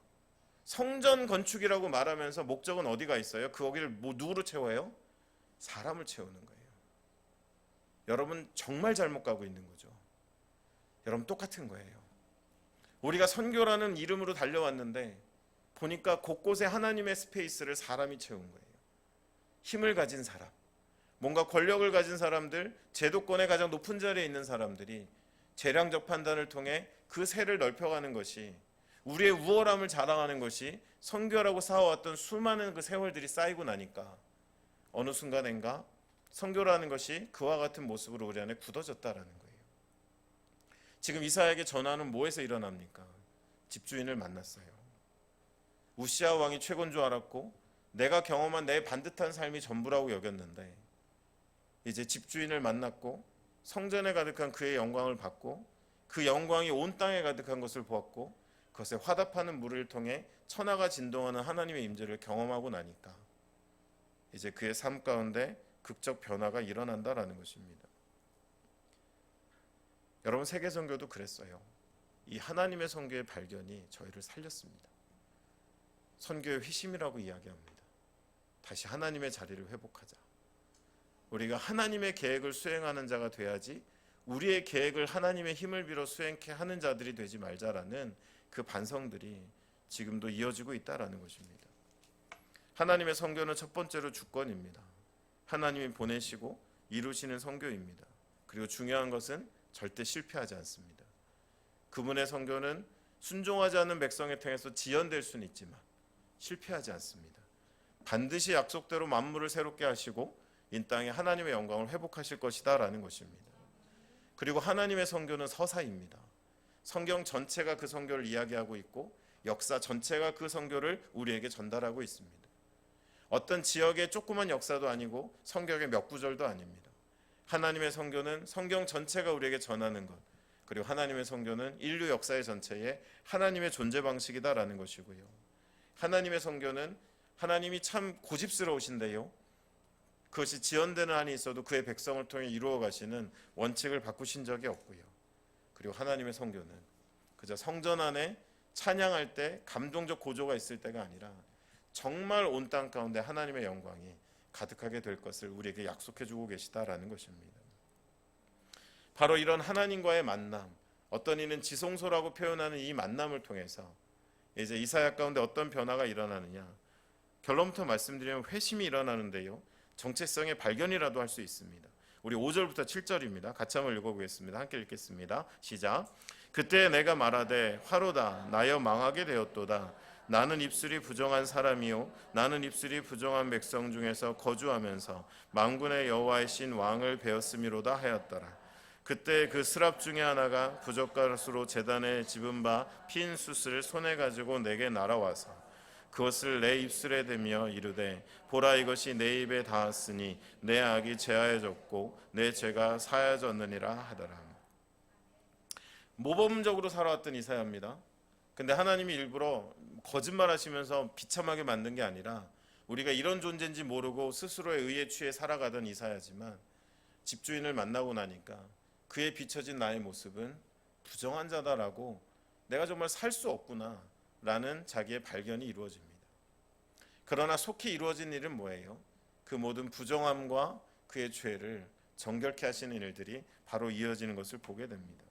성전 건축이라고 말하면서 목적은 어디가 있어요? 거기를 누구로 채워요? 사람을 채우는 거예요. 여러분, 정말 잘못 가고 있는 거죠. 여러분, 똑같은 거예요. 우리가 선교라는 이름으로 달려왔는데 보니까 곳곳에 하나님의 스페이스를 사람이 채운 거예요. 힘을 가진 사람, 뭔가 권력을 가진 사람들, 제도권의 가장 높은 자리에 있는 사람들이 재량적 판단을 통해 그 세를 넓혀가는 것이, 우리의 우월함을 자랑하는 것이 선교라고 쌓아왔던 수많은 그 세월들이 쌓이고 나니까 어느 순간인가 선교라는 것이 그와 같은 모습으로 우리 안에 굳어졌다라는 거예요. 지금 이사야에게 전화는 뭐에서 일어납니까? 집주인을 만났어요. 우시아 왕이 최고인 줄 알았고 내가 경험한 내 반듯한 삶이 전부라고 여겼는데 이제 집주인을 만났고 성전에 가득한 그의 영광을 받고 그 영광이 온 땅에 가득한 것을 보았고 그것에 화답하는 물을 통해 천하가 진동하는 하나님의 임재를 경험하고 나니까 이제 그의 삶 가운데 극적 변화가 일어난다라는 것입니다. 여러분, 세계 선교도 그랬어요. 이 하나님의 선교의 발견이 저희를 살렸습니다. 선교의 회심이라고 이야기합니다. 다시 하나님의 자리를 회복하자. 우리가 하나님의 계획을 수행하는 자가 돼야지 우리의 계획을 하나님의 힘을 빌어 수행케 하는 자들이 되지 말자라는 그 반성들이 지금도 이어지고 있다라는 것입니다. 하나님의 선교는 첫 번째로 주권입니다. 하나님이 보내시고 이루시는 선교입니다. 그리고 중요한 것은 절대 실패하지 않습니다. 그분의 선교는 순종하지 않는 백성의 통해서 지연될 수는 있지만 실패하지 않습니다. 반드시 약속대로 만물을 새롭게 하시고 이 땅에 하나님의 영광을 회복하실 것이다 라는 것입니다. 그리고 하나님의 선교는 서사입니다. 성경 전체가 그 선교를 이야기하고 있고 역사 전체가 그 선교를 우리에게 전달하고 있습니다. 어떤 지역의 조그만 역사도 아니고 성경의 몇 구절도 아닙니다. 하나님의 선교는 성경 전체가 우리에게 전하는 것, 그리고 하나님의 선교는 인류 역사의 전체에 하나님의 존재 방식이다라는 것이고요. 하나님의 선교는 하나님이 참 고집스러우신데요, 그것이 지연되는 한이 있어도 그의 백성을 통해 이루어 가시는 원칙을 바꾸신 적이 없고요. 그리고 하나님의 선교는 그저 성전 안에 찬양할 때 감동적 고조가 있을 때가 아니라 정말 온 땅 가운데 하나님의 영광이 가득하게 될 것을 우리에게 약속해 주고 계시다라는 것입니다. 바로 이런 하나님과의 만남, 어떤 이는 지성소라고 표현하는 이 만남을 통해서 이제 이사야 가운데 어떤 변화가 일어나느냐, 결론부터 말씀드리면 회심이 일어나는데요, 정체성의 발견이라도 할 수 있습니다. 우리 5절부터 7절입니다. 같이 한번 읽어보겠습니다. 함께 읽겠습니다. 시작. 그때 내가 말하되 화로다 나여 망하게 되었도다. 나는 입술이 부정한 사람이요 나는 입술이 부정한 백성 중에서 거주하면서 만군의 여호와의 신 왕을 배웠음이로다 하였더라. 그때 그 스랍 중에 하나가 부젓가락으로 제단에 집은 바 핀 숯을 손에 가지고 내게 날아와서 그것을 내 입술에 대며 이르되 보라 이것이 내 입에 닿았으니 내 악이 제하여졌고 내 죄가 사하여졌느니라 하더라. 모범적으로 살아왔던 이사야입니다. 근데 하나님이 일부러 거짓말하시면서 비참하게 만든 게 아니라 우리가 이런 존재인지 모르고 스스로의 의에 취해 살아가던 이사야지만 집주인을 만나고 나니까 그의 비춰진 나의 모습은 부정한 자다라고, 내가 정말 살 수 없구나 라는 자기의 발견이 이루어집니다. 그러나 속히 이루어진 일은 뭐예요? 그 모든 부정함과 그의 죄를 정결케 하시는 일들이 바로 이어지는 것을 보게 됩니다.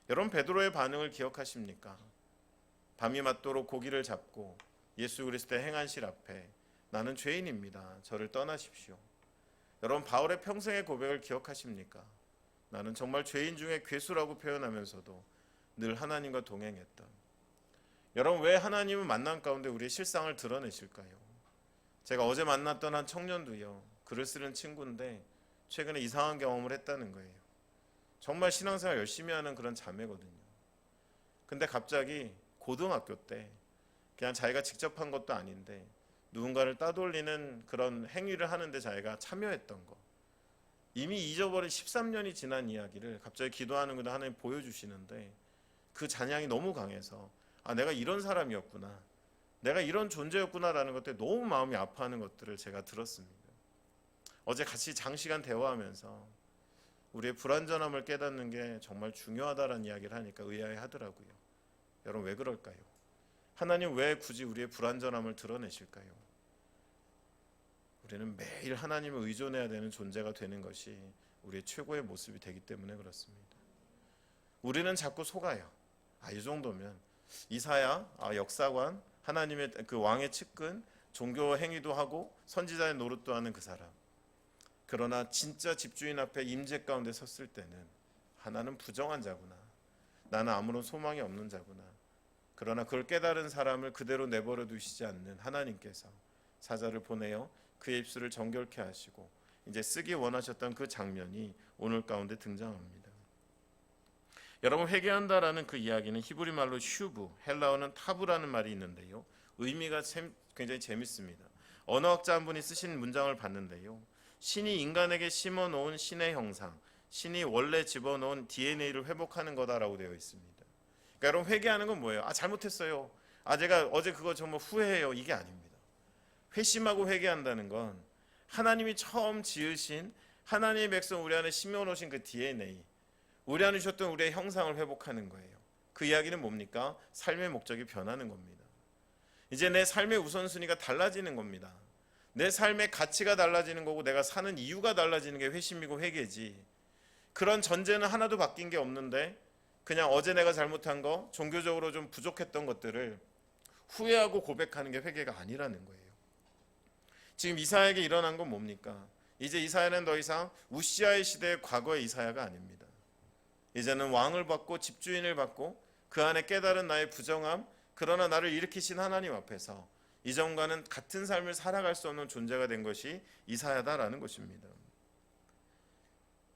여러분, 베드로의 반응을 기억하십니까? 밤이 맞도록 고기를 잡고 예수 그리스도의 행한실 앞에 나는 죄인입니다. 저를 떠나십시오. 여러분, 바울의 평생의 고백을 기억하십니까? 나는 정말 죄인 중에 괴수라고 표현하면서도 늘 하나님과 동행했던. 여러분, 왜 하나님은 만남 가운데 우리의 실상을 드러내실까요? 제가 어제 만났던 한 청년도요, 글을 쓰는 친구인데 최근에 이상한 경험을 했다는 거예요. 정말 신앙생활 열심히 하는 그런 자매거든요. 근데 갑자기 고등학교 때 그냥 자기가 직접 한 것도 아닌데 누군가를 따돌리는 그런 행위를 하는데 자기가 참여했던 거, 이미 잊어버린 13년이 지난 이야기를 갑자기 기도하는 건데 하나님 보여주시는데 그 잔향이 너무 강해서 내가 이런 사람이었구나, 내가 이런 존재였구나라는 것들에 너무 마음이 아파하는 것들을 제가 들었습니다. 어제 같이 장시간 대화하면서 우리의 불완전함을 깨닫는 게 정말 중요하다라는 이야기를 하니까 의아해하더라고요. 여러분 왜 그럴까요? 하나님 왜 굳이 우리의 불완전함을 드러내실까요? 우리는 매일 하나님을 의존해야 되는 존재가 되는 것이 우리의 최고의 모습이 되기 때문에 그렇습니다. 우리는 자꾸 속아요. 이 정도면 이사야, 역사관, 하나님의 그 왕의 측근, 종교 행위도 하고 선지자의 노릇도 하는 그 사람. 그러나 진짜 집주인 앞에 임재 가운데 섰을 때는 나는 부정한 자구나, 나는 아무런 소망이 없는 자구나. 그러나 그걸 깨달은 사람을 그대로 내버려 두시지 않는 하나님께서 사자를 보내어 그의 입술을 정결케 하시고 이제 쓰기 원하셨던 그 장면이 오늘 가운데 등장합니다. 여러분 회개한다라는 그 이야기는 히브리 말로 슈브, 헬라어는 타브라는 말이 있는데요. 의미가 굉장히 재밌습니다. 언어학자 한 분이 쓰신 문장을 봤는데요. 신이 인간에게 심어놓은 신의 형상, 신이 원래 집어넣은 DNA를 회복하는 거다라고 되어 있습니다. 그러니까 여러분 회개하는 건 뭐예요? 잘못했어요. 제가 어제 그거 정말 후회해요. 이게 아닙니다. 회심하고 회개한다는 건 하나님이 처음 지으신 하나님의 백성 우리 안에 심어놓으신 그 DNA, 우리 안에 주셨던 우리의 형상을 회복하는 거예요. 그 이야기는 뭡니까? 삶의 목적이 변하는 겁니다. 이제 내 삶의 우선순위가 달라지는 겁니다. 내 삶의 가치가 달라지는 거고 내가 사는 이유가 달라지는 게 회심이고 회개지. 그런 전제는 하나도 바뀐 게 없는데 그냥 어제 내가 잘못한 거, 종교적으로 좀 부족했던 것들을 후회하고 고백하는 게 회개가 아니라는 거예요. 지금 이사야에게 일어난 건 뭡니까? 이제 이사야는 더 이상 우시아의 시대의 과거의 이사야가 아닙니다. 이제는 왕을 받고 집주인을 받고 그 안에 깨달은 나의 부정함, 그러나 나를 일으키신 하나님 앞에서 이전과는 같은 삶을 살아갈 수 없는 존재가 된 것이 이사야다라는 것입니다.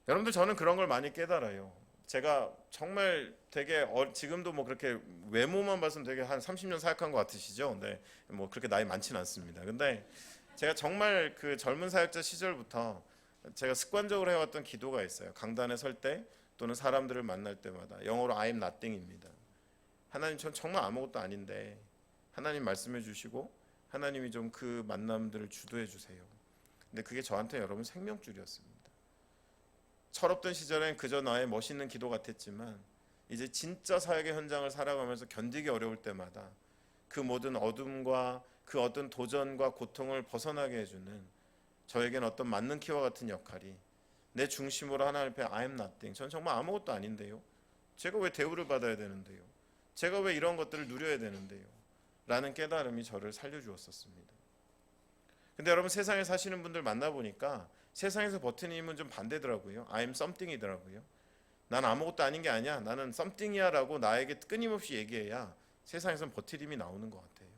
여러분들 저는 그런 걸 많이 깨달아요. 제가 정말 되게 지금도 뭐 그렇게 외모만 봐서는 되게 한 30년 사역한 것 같으시죠? 근데 뭐 그렇게 나이 많지는 않습니다. 근데 제가 정말 그 젊은 사역자 시절부터 제가 습관적으로 해왔던 기도가 있어요. 강단에 설 때 또는 사람들을 만날 때마다 영어로 I'm nothing입니다. 하나님 전 정말 아무것도 아닌데 하나님 말씀해 주시고 하나님이 좀 그 만남들을 주도해 주세요. 근데 그게 저한테 여러분 생명줄이었습니다. 철없던 시절엔 그저 나의 멋있는 기도 같았지만 이제 진짜 사역의 현장을 살아가면서 견디기 어려울 때마다 그 모든 어둠과 그 어떤 도전과 고통을 벗어나게 해주는 저에겐 어떤 맞는 키와 같은 역할이 내 중심으로 하나님 앞에 I am nothing, 전 정말 아무것도 아닌데요, 제가 왜 대우를 받아야 되는데요, 제가 왜 이런 것들을 누려야 되는데요 라는 깨달음이 저를 살려주었었습니다. 근데 여러분 세상에 사시는 분들 만나보니까 세상에서 버티는 힘은 좀 반대더라고요. I am something이더라고요. 난 아무것도 아닌 게 아니야, 나는 something이야 라고 나에게 끊임없이 얘기해야 세상에선 버틸 힘이 나오는 것 같아요.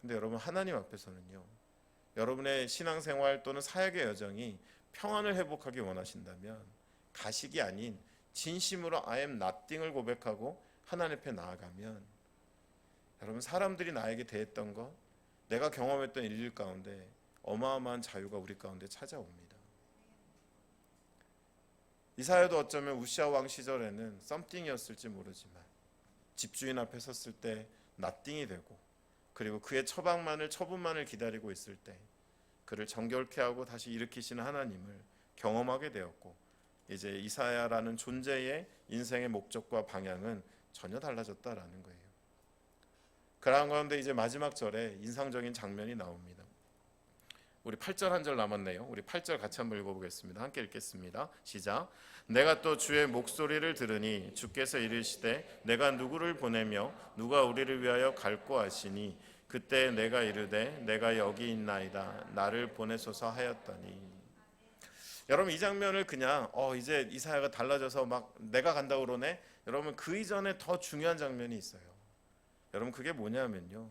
근데 여러분 하나님 앞에서는요, 여러분의 신앙생활 또는 사역의 여정이 평안을 회복하기 원하신다면 가식이 아닌 진심으로 I am nothing을 고백하고 하나님 앞에 나아가면 여러분 사람들이 나에게 대했던 것, 내가 경험했던 일들 가운데 어마어마한 자유가 우리 가운데 찾아옵니다. 이사야도 어쩌면 우시아 왕 시절에는 something이었을지 모르지만 집주인 앞에 섰을 때 nothing이 되고 그리고 그의 처분만을 기다리고 있을 때 그를 정결케 하고 다시 일으키시는 하나님을 경험하게 되었고 이제 이사야라는 존재의 인생의 목적과 방향은 전혀 달라졌다라는 거예요. 그러한 가운데 이제 마지막 절에 인상적인 장면이 나옵니다. 우리 8절 한 절 남았네요. 우리 8절 같이 한번 읽어보겠습니다. 함께 읽겠습니다. 시작. 내가 또 주의 목소리를 들으니 주께서 이르시되 내가 누구를 보내며 누가 우리를 위하여 갈고 하시니 그때 내가 이르되 내가 여기 있나이다 나를 보내소서 하였더니. 여러분 이 장면을 그냥 이제 이사야가 달라져서 막 내가 간다고 그러네, 여러분 그 이전에 더 중요한 장면이 있어요. 여러분 그게 뭐냐면요,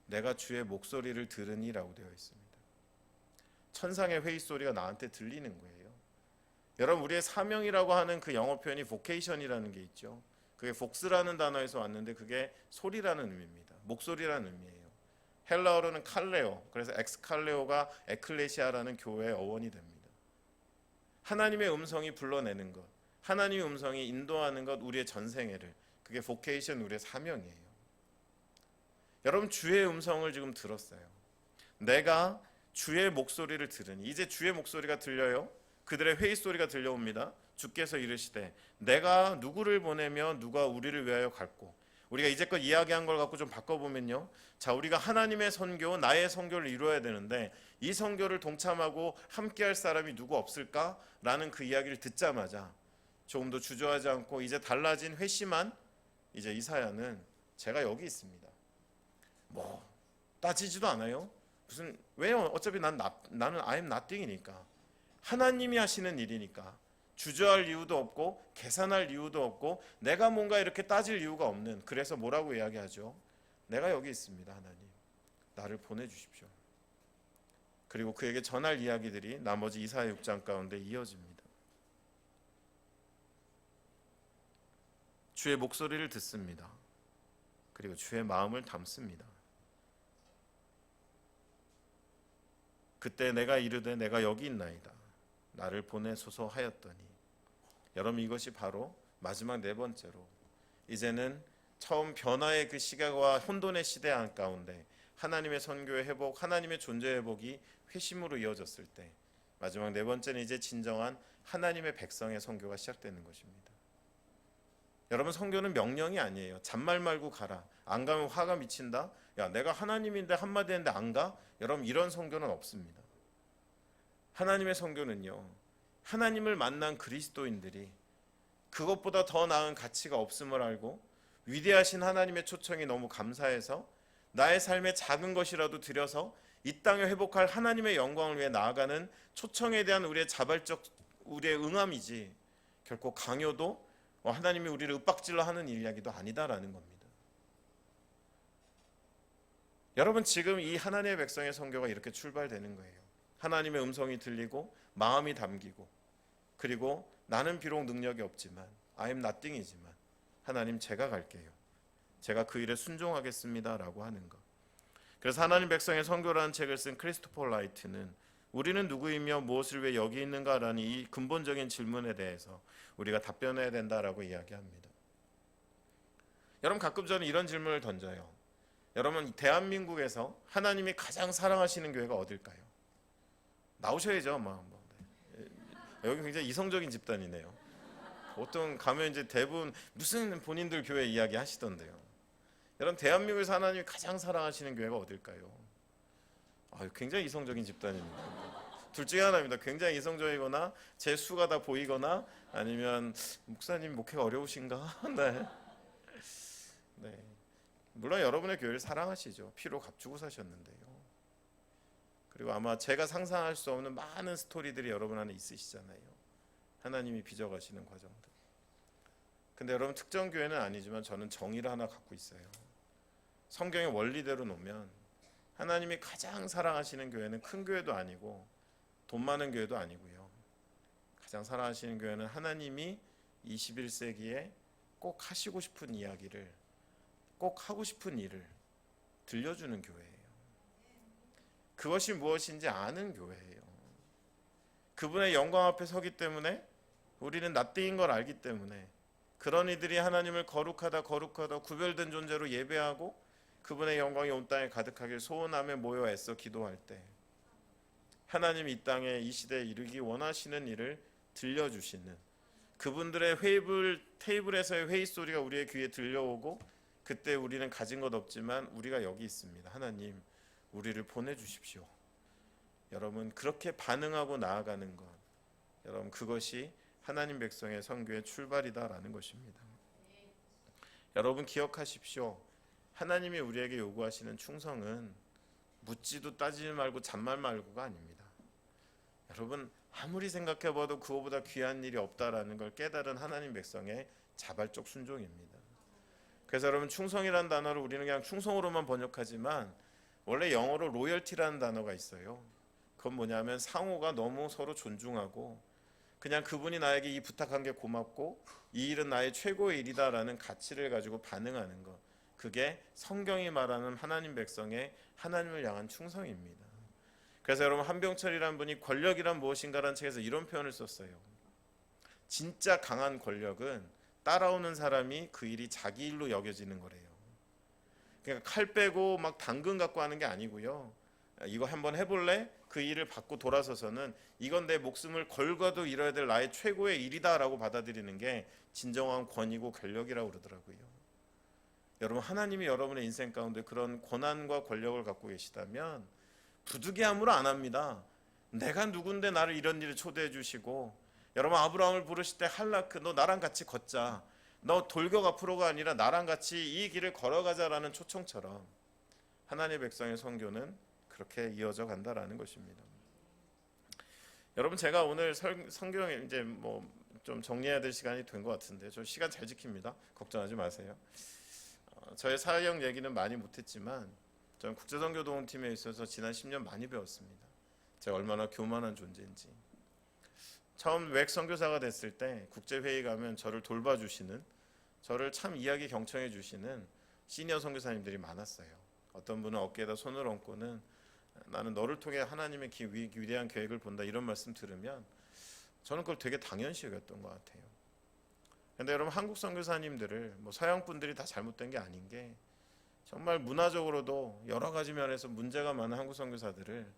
내가 주의 목소리를 들으니라고 되어 있습니다. 천상의 회의 소리가 나한테 들리는 거예요. 여러분 우리의 사명이라고 하는 그 영어 표현이 vocation이라는 게 있죠. 그게 복스라는 단어에서 왔는데 그게 소리라는 의미입니다. 목소리라는 의미예요. 헬라어로는 칼레오, 그래서 엑스칼레오가 에클레시아라는 교회의 어원이 됩니다. 하나님의 음성이 불러내는 것, 하나님의 음성이 인도하는 것, 우리의 전생애를, 그게 보케이션, 우리의 사명이에요. 여러분, 주의 음성을 지금 들었어요. 내가 주의 목소리를 들으니, 이제 주의 목소리가 들려요. 그들의 회의 소리가 들려옵니다. 주께서 이르시되 내가 누구를 보내며 누가 우리를 위하여 갈고. 우리가 이제껏 이야기한 걸 갖고 좀 바꿔보면요, 자, 우리가 하나님의 선교, 나의 선교를 이루어야 되는데 이 선교를 동참하고 함께할 사람이 누구 없을까? 라는 그 이야기를 듣자마자 조금 더 주저하지 않고 이제 달라진 회심한 이제 이사야는 제가 여기 있습니다. 뭐 따지지도 않아요. 무슨, 왜요? 어차피 나는 I am nothing이니까, 하나님이 하시는 일이니까 주저할 이유도 없고 계산할 이유도 없고 내가 뭔가 이렇게 따질 이유가 없는, 그래서 뭐라고 이야기하죠? 내가 여기 있습니다. 하나님, 나를 보내주십시오. 그리고 그에게 전할 이야기들이 나머지 이사야 6장 가운데 이어집니다. 주의 목소리를 듣습니다. 그리고 주의 마음을 담습니다. 그때 내가 이르되 내가 여기 있나이다, 나를 보내소서 하였더니. 여러분, 이것이 바로 마지막 네 번째로, 이제는 처음 변화의 그 시각과 혼돈의 시대 가운데 하나님의 선교의 회복, 하나님의 존재 회복이 회심으로 이어졌을 때 마지막 네 번째는 이제 진정한 하나님의 백성의 선교가 시작되는 것입니다. 여러분, 선교는 명령이 아니에요. 잔말 말고 가라, 안 가면 화가 미친다, 야 내가 하나님인데 한마디 했는데 안 가? 여러분, 이런 선교는 없습니다. 하나님의 선교는요, 하나님을 만난 그리스도인들이 그것보다 더 나은 가치가 없음을 알고 위대하신 하나님의 초청이 너무 감사해서 나의 삶에 작은 것이라도 들여서 이 땅에 회복할 하나님의 영광을 위해 나아가는 초청에 대한 우리의 자발적, 우리의 응함이지 결코 강요도 하나님이 우리를 윽박질러 하는 이야기도 아니다라는 겁니다. 여러분, 지금 이 하나님의 백성의 선교가 이렇게 출발되는 거예요. 하나님의 음성이 들리고 마음이 담기고, 그리고 나는 비록 능력이 없지만 I am nothing이지만 하나님, 제가 갈게요, 제가 그 일에 순종하겠습니다 라고 하는 것. 그래서 하나님 백성의 선교라는 책을 쓴 크리스토퍼 라이트는 우리는 누구이며 무엇을 위해 여기 있는가라는 이 근본적인 질문에 대해서 우리가 답변해야 된다라고 이야기합니다. 여러분, 가끔 저는 이런 질문을 던져요. 여러분, 대한민국에서 하나님이 가장 사랑하시는 교회가 어딜까요? 나오셔야죠. 여기 굉장히 이성적인 집단이네요. 보통 가면 이제 대부분 무슨 본인들 교회 이야기 하시던데요. 여러분, 대한민국에서 하나님이 가장 사랑하시는 교회가 어딜까요? 굉장히 이성적인 집단입니다. 둘 중에 하나입니다. 굉장히 이성적이거나 제 수가 다 보이거나 아니면 목사님 목회가 어려우신가? 네. 물론 여러분의 교회를 사랑하시죠. 피로 값주고 사셨는데요. 그리고 아마 제가 상상할 수 없는 많은 스토리들이 여러분 안에 있으시잖아요. 하나님이 빚어가시는 과정들. 근데 여러분, 특정 교회는 아니지만 저는 정의를 하나 갖고 있어요. 성경의 원리대로 놓으면 하나님이 가장 사랑하시는 교회는 큰 교회도 아니고 돈 많은 교회도 아니고요. 가장 사랑하시는 교회는 하나님이 21세기에 꼭 하시고 싶은 이야기를, 꼭 하고 싶은 일을 들려주는 교회예요. 그것이 무엇인지 아는 교회예요. 그분의 영광 앞에 서기 때문에 우리는 낫띵인 걸 알기 때문에 그런 이들이 하나님을 거룩하다 구별된 존재로 예배하고 그분의 영광이 온 땅에 가득하길 소원하며 모여 애써 기도할 때 하나님이 이 땅에 이 시대에 이르기 원하시는 일을 들려주시는, 그분들의 테이블에서의 회의 소리가 우리의 귀에 들려오고, 그때 우리는 가진 것 없지만 우리가 여기 있습니다, 하나님 우리를 보내주십시오. 여러분, 그렇게 반응하고 나아가는 것, 여러분, 그것이 하나님 백성의 선교의 출발이다라는 것입니다. 여러분, 기억하십시오. 하나님이 우리에게 요구하시는 충성은 묻지도 따지지 말고 잔말 말고가 아닙니다. 여러분, 아무리 생각해봐도 그거보다 귀한 일이 없다라는 걸 깨달은 하나님 백성의 자발적 순종입니다. 그래서 여러분, 충성이라는 단어를 우리는 그냥 충성으로만 번역하지만 원래 영어로 로열티라는 단어가 있어요. 그건 뭐냐면 상호가 너무 서로 존중하고 그냥 그분이 나에게 이 부탁한 게 고맙고 이 일은 나의 최고의 일이다라는 가치를 가지고 반응하는 것, 그게 성경이 말하는 하나님 백성의 하나님을 향한 충성입니다. 그래서 여러분 한병철이라는 분이 권력이란 무엇인가라는 책에서 이런 표현을 썼어요. 진짜 강한 권력은 따라오는 사람이 그 일이 자기 일로 여겨지는 거래요. 그러니까 칼 빼고 막 당근 갖고 하는 게 아니고요. 이거 한번 해볼래? 그 일을 받고 돌아서서는 이건 내 목숨을 걸고도 이뤄야 될 나의 최고의 일이다라고 받아들이는 게 진정한 권위고 권력이라고 그러더라고요. 여러분, 하나님이 여러분의 인생 가운데 그런 권한과 권력을 갖고 계시다면 부득이함으로 안 합니다. 내가 누군데 나를 이런 일에 초대해 주시고, 여러분 아브라함을 부르실 때 할라크 너 나랑 같이 걷자, 너 돌격 앞으로가 아니라 나랑 같이 이 길을 걸어가자라는 초청처럼 하나님의 백성의 선교는 그렇게 이어져 간다라는 것입니다. 여러분, 제가 오늘 성경 이제 뭐 좀 정리해야 될 시간이 된 것 같은데 저 시간 잘 지킵니다. 걱정하지 마세요. 저의 사역 얘기는 많이 못했지만 저는 국제선교도움팀에 있어서 지난 10년 많이 배웠습니다. 제가 얼마나 교만한 존재인지. 처음 외국 선교사가 됐을 때 국제회의 가면 저를 돌봐주시는, 저를 참 이야기 경청해 주시는 시니어 선교사님들이 많았어요. 어떤 분은 어깨에다 손을 얹고는 나는 너를 통해 하나님의 위대한 계획을 본다 이런 말씀 들으면 저는 그걸 되게 당연시 여겼던 것 같아요. 그런데 여러분, 한국 선교사님들을 뭐 서양 분들이 다 잘못된 게 아닌 게 정말 문화적으로도 여러 가지 면에서 문제가 많은 한국 선교사들을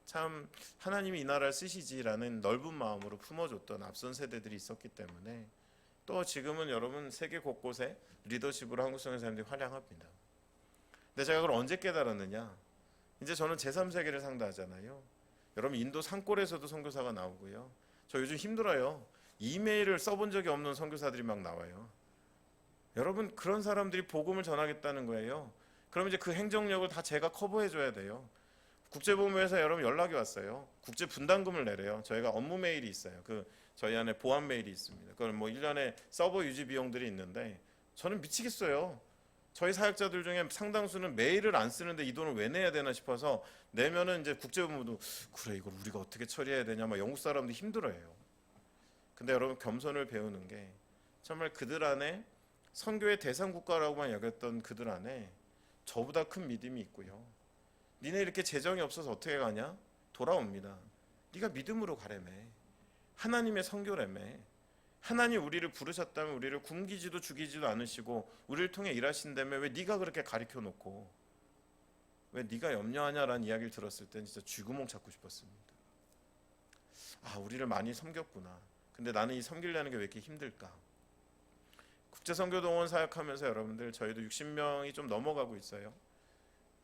참 하나님이 이 나라를 쓰시지라는 넓은 마음으로 품어줬던 앞선 세대들이 있었기 때문에 또 지금은 여러분 세계 곳곳에 리더십으로 한국 선교사님들이 활약합니다. 근데 제가 그걸 언제 깨달았느냐? 이제 저는 제3세계를 상대하잖아요. 여러분, 인도 산골에서도 선교사가 나오고요. 저 요즘 힘들어요. 이메일을 써본 적이 없는 선교사들이 막 나와요. 여러분, 그런 사람들이 복음을 전하겠다는 거예요. 그럼 이제 그 행정력을 다 제가 커버해 줘야 돼요. 국제보험회사 여러분 연락이 왔어요. 국제 분담금을 내래요. 저희가 업무 메일이 있어요. 저희 안에 보안 메일이 있습니다. 그걸 뭐 1년에 서버 유지 비용들이 있는데 저는 미치겠어요. 저희 사역자들 중에 상당수는 메일을 안 쓰는데 이 돈을 왜 내야 되나 싶어서 내면은 이제 국제본부도 그래 이걸 우리가 어떻게 처리해야 되냐 막 영국 사람들이 힘들어해요. 근데 여러분, 겸손을 배우는 게 정말 그들 안에 선교의 대상 국가라고만 여겼던 그들 안에 저보다 큰 믿음이 있고요. 니네 이렇게 재정이 없어서 어떻게 가냐? 돌아옵니다. 네가 믿음으로 가래매. 하나님의 선교래매. 하나님 우리를 부르셨다면 우리를 굶기지도 죽이지도 않으시고 우리를 통해 일하신다며 왜 네가 그렇게 가르쳐 놓고 왜 네가 염려하냐라는 이야기를 들었을 땐 진짜 쥐구멍 찾고 싶었습니다. 아, 우리를 많이 섬겼구나. 근데 나는 이 섬기려는 게 왜 이렇게 힘들까? 국제선교동원 사역하면서 여러분들 저희도 60명이 좀 넘어가고 있어요.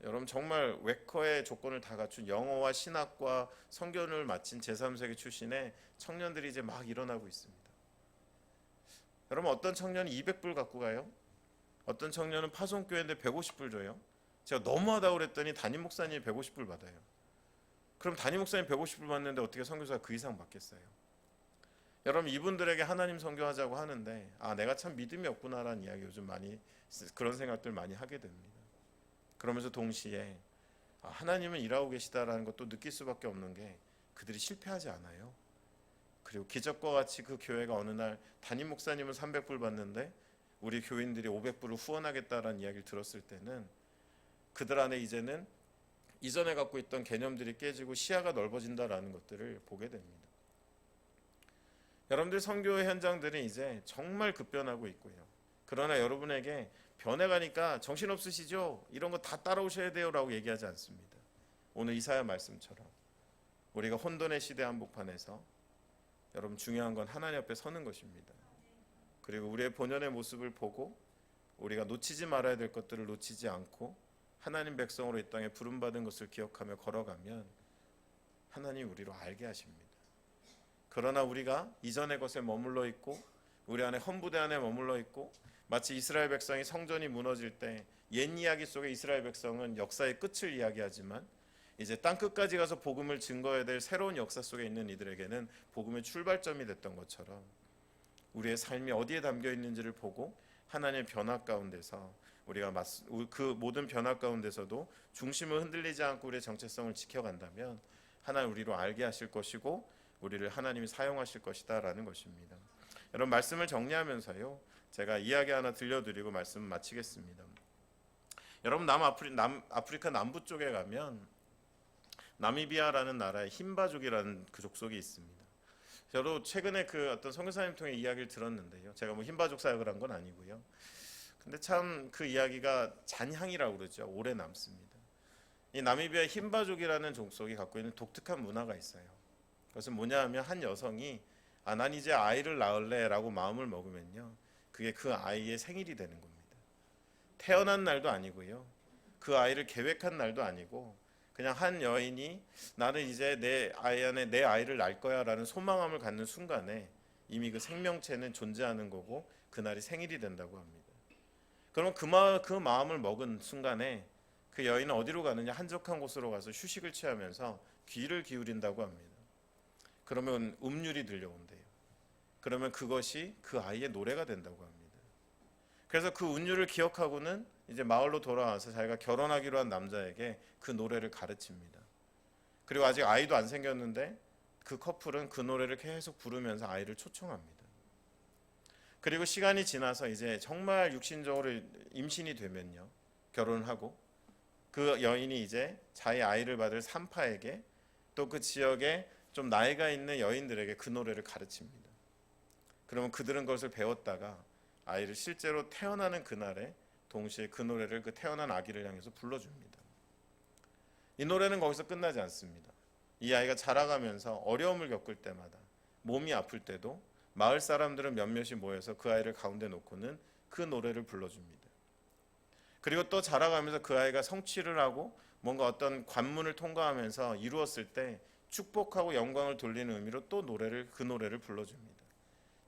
여러분, 정말 웨커의 조건을 다 갖춘 영어와 신학과 선교를 마친 제3세계 출신의 청년들이 이제 막 일어나고 있습니다. 여러분, 어떤 청년이 200불 갖고 가요? 어떤 청년은 파송교회인데 150불 줘요. 제가 너무하다고 그랬더니 담임 목사님이 150불 받아요. 그럼 담임 목사님 150불 받는데 어떻게 선교사가 그 이상 받겠어요? 여러분, 이분들에게 하나님 선교하자고 하는데 내가 참 믿음이 없구나라는 이야기 요즘 많이 그런 생각들 많이 하게 됩니다. 그러면서 동시에 하나님은 일하고 계시다라는 것도 느낄 수밖에 없는 게 그들이 실패하지 않아요. 그리고 기적과 같이 그 교회가 어느 날 담임 목사님은 300불 받는데 우리 교인들이 500불을 후원하겠다라는 이야기를 들었을 때는 그들 안에 이제는 이전에 갖고 있던 개념들이 깨지고 시야가 넓어진다라는 것들을 보게 됩니다. 여러분들, 선교의 현장들은 이제 정말 급변하고 있고요. 그러나 여러분에게 변해가니까 정신없으시죠? 이런 거 다 따라오셔야 돼요 라고 얘기하지 않습니다. 오늘 이사야 말씀처럼 우리가 혼돈의 시대 한복판에서 여러분, 중요한 건 하나님 앞에 서는 것입니다. 그리고 우리의 본연의 모습을 보고 우리가 놓치지 말아야 될 것들을 놓치지 않고 하나님 백성으로 이 땅에 부름받은 것을 기억하며 걸어가면 하나님 우리로 알게 하십니다. 그러나 우리가 이전의 것에 머물러 있고 우리 안에 헌부대 안에 머물러 있고 마치 이스라엘 백성이 성전이 무너질 때 옛 이야기 속에 이스라엘 백성은 역사의 끝을 이야기하지만 이제 땅끝까지 가서 복음을 증거해야 될 새로운 역사 속에 있는 이들에게는 복음의 출발점이 됐던 것처럼 우리의 삶이 어디에 담겨 있는지를 보고 하나님의 변화 가운데서 우리가 그 모든 변화 가운데서도 중심을 흔들리지 않고 우리의 정체성을 지켜간다면 하나님 우리로 알게 하실 것이고 우리를 하나님이 사용하실 것이다라는 것입니다. 여러분, 말씀을 정리하면서요, 제가 이야기 하나 들려드리고 말씀 마치겠습니다. 여러분, 남아프리카 남부 쪽에 가면 나미비아라는 나라에 흰바족이라는 그 족속이 있습니다. 저도 최근에 그 어떤 선교사님 통해 이야기를 들었는데요. 제가 뭐 흰바족 사역을 한 건 아니고요. 근데 참 그 이야기가 잔향이라고 그러죠. 오래 남습니다. 이 나미비아 흰바족이라는 족속이 갖고 있는 독특한 문화가 있어요. 그것은 뭐냐 하면 한 여성이 난 이제 아이를 낳을래라고 마음을 먹으면요. 그게 그 아이의 생일이 되는 겁니다. 태어난 날도 아니고요. 그 아이를 계획한 날도 아니고 그냥 한 여인이 나는 이제 내 아이 안에 내 아이를 낳을 거야라는 소망함을 갖는 순간에 이미 그 생명체는 존재하는 거고 그날이 생일이 된다고 합니다. 그러면 그 마음을 먹은 순간에 그 여인은 어디로 가느냐? 한적한 곳으로 가서 휴식을 취하면서 귀를 기울인다고 합니다. 그러면 음률이 들려온대요. 그러면 그것이 그 아이의 노래가 된다고 합니다. 그래서 그 음률을 기억하고는 이제 마을로 돌아와서 자기가 결혼하기로 한 남자에게 그 노래를 가르칩니다. 그리고 아직 아이도 안 생겼는데 그 커플은 그 노래를 계속 부르면서 아이를 초청합니다. 그리고 시간이 지나서 이제 정말 육신적으로 임신이 되면요. 결혼을 하고 그 여인이 이제 자기 아이를 받을 산파에게 또 그 지역에 좀 나이가 있는 여인들에게 그 노래를 가르칩니다. 그러면 그들은 그것을 배웠다가 아이를 실제로 태어나는 그날에 동시에 그 노래를 그 태어난 아기를 향해서 불러줍니다. 이 노래는 거기서 끝나지 않습니다. 이 아이가 자라가면서 어려움을 겪을 때마다 몸이 아플 때도 마을 사람들은 몇몇이 모여서 그 아이를 가운데 놓고는 그 노래를 불러줍니다. 그리고 또 자라가면서 그 아이가 성취를 하고 뭔가 어떤 관문을 통과하면서 이루었을 때 축복하고 영광을 돌리는 의미로 또 그 노래를 불러줍니다.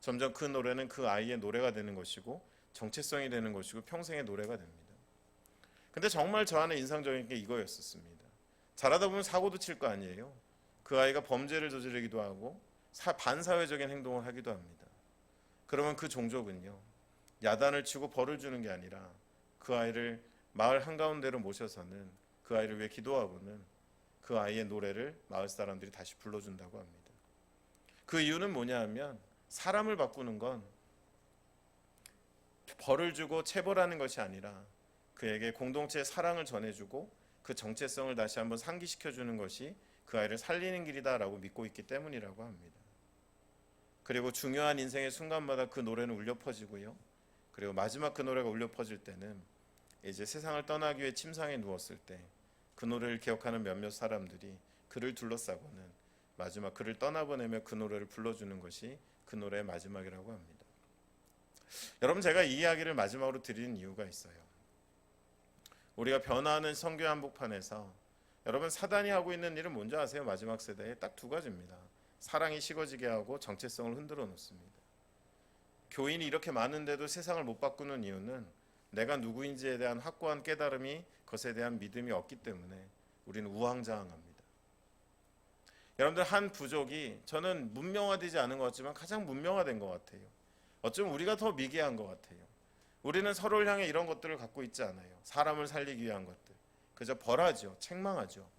점점 그 노래는 그 아이의 노래가 되는 것이고 정체성이 되는 것이고 평생의 노래가 됩니다. 근데 정말 저 안에 인상적인 게 이거였었습니다. 자라다 보면 사고도 칠 거 아니에요. 그 아이가 범죄를 저지르기도 하고 반사회적인 행동을 하기도 합니다. 그러면 그 종족은요. 야단을 치고 벌을 주는 게 아니라 그 아이를 마을 한가운데로 모셔서는 그 아이를 위해 기도하고는 그 아이의 노래를 마을 사람들이 다시 불러준다고 합니다. 그 이유는 뭐냐 하면 사람을 바꾸는 건 벌을 주고 체벌하는 것이 아니라 그에게 공동체의 사랑을 전해주고 그 정체성을 다시 한번 상기시켜주는 것이 그 아이를 살리는 길이다라고 믿고 있기 때문이라고 합니다. 그리고 중요한 인생의 순간마다 그 노래는 울려 퍼지고요. 그리고 마지막 그 노래가 울려 퍼질 때는 이제 세상을 떠나기 위해 침상에 누웠을 때 그 노래를 기억하는 몇몇 사람들이 그를 둘러싸고는 마지막 그를 떠나보내며 그 노래를 불러주는 것이 그 노래의 마지막이라고 합니다. 여러분, 제가 이 이야기를 마지막으로 드리는 이유가 있어요. 우리가 변화하는 선교 한복판에서 여러분, 사단이 하고 있는 일은 뭔지 아세요? 마지막 세대에 딱 두 가지입니다. 사랑이 식어지게 하고 정체성을 흔들어 놓습니다. 교인이 이렇게 많은데도 세상을 못 바꾸는 이유는 내가 누구인지에 대한 확고한 깨달음이, 그것에 대한 믿음이 없기 때문에 우리는 우왕좌왕합니다. 여러분들, 한 부족이 저는 문명화되지 않은 것 같지만 가장 문명화된 것 같아요. 어쩌면 우리가 더 미개한 것 같아요. 우리는 서로를 향해 이런 것들을 갖고 있지 않아요. 사람을 살리기 위한 것들. 그저 벌하죠. 책망하죠.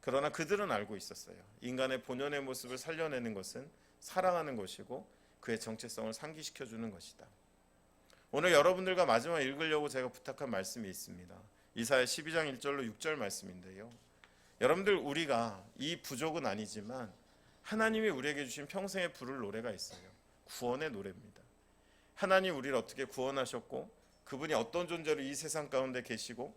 그러나 그들은 알고 있었어요. 인간의 본연의 모습을 살려내는 것은 사랑하는 것이고 그의 정체성을 상기시켜주는 것이다. 오늘 여러분들과 마지막 읽으려고 제가 부탁한 말씀이 있습니다. 이사야 12장 1절로 6절 말씀인데요. 여러분들, 우리가 이 부족은 아니지만 하나님이 우리에게 주신 평생의 부를 노래가 있어요. 구원의 노래입니다. 하나님 우리를 어떻게 구원하셨고 그분이 어떤 존재로 이 세상 가운데 계시고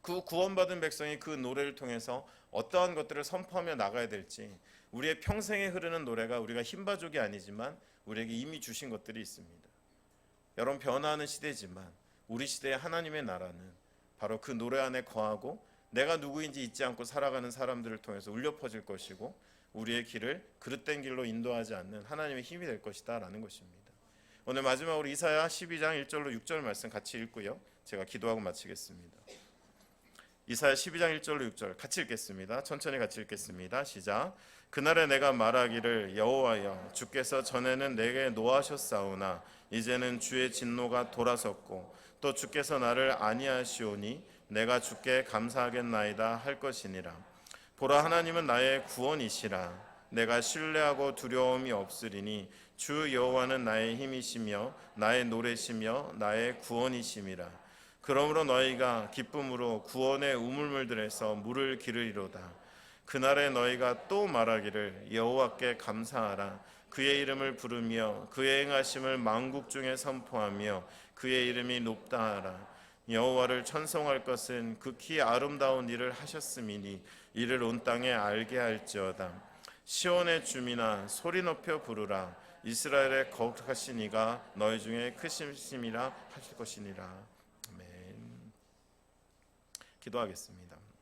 그 구원받은 백성이 그 노래를 통해서 어떠한 것들을 선포하며 나가야 될지, 우리의 평생에 흐르는 노래가 우리가 흰바족이 아니지만 우리에게 이미 주신 것들이 있습니다. 여러분, 변화하는 시대지만 우리 시대의 하나님의 나라는 바로 그 노래 안에 거하고 내가 누구인지 잊지 않고 살아가는 사람들을 통해서 울려 퍼질 것이고 우리의 길을 그릇된 길로 인도하지 않는 하나님의 힘이 될 것이다 라는 것입니다. 오늘 마지막으로 이사야 12장 1절로 6절 말씀 같이 읽고요. 제가 기도하고 마치겠습니다. 이사야 12장 1절로 6절 같이 읽겠습니다. 천천히 같이 읽겠습니다. 시작. 그날에 내가 말하기를 여호와여, 주께서 전에는 내게 노하셨사오나 이제는 주의 진노가 돌아섰고 또 주께서 나를 아니하시오니 내가 주께 감사하겠나이다 할 것이니라. 보라, 하나님은 나의 구원이시라. 내가 신뢰하고 두려움이 없으리니 주 여호와는 나의 힘이시며 나의 노래시며 나의 구원이심이라. 그러므로 너희가 기쁨으로 구원의 우물물들에서 물을 기르리로다. 그날에 너희가 또 말하기를 여호와께 감사하라. 그의 이름을 부르며 그의 행하심을 만국 중에 선포하며 그의 이름이 높다 하라. 여호와를 찬송할 것은 극히 아름다운 일을 하셨음이니 이를 온 땅에 알게 할지어다. 시온의 주민아 소리 높여 부르라. 이스라엘의 거룩하신 이가 너희 중에 크심이라 하실 것이니라. 아멘. 기도하겠습니다.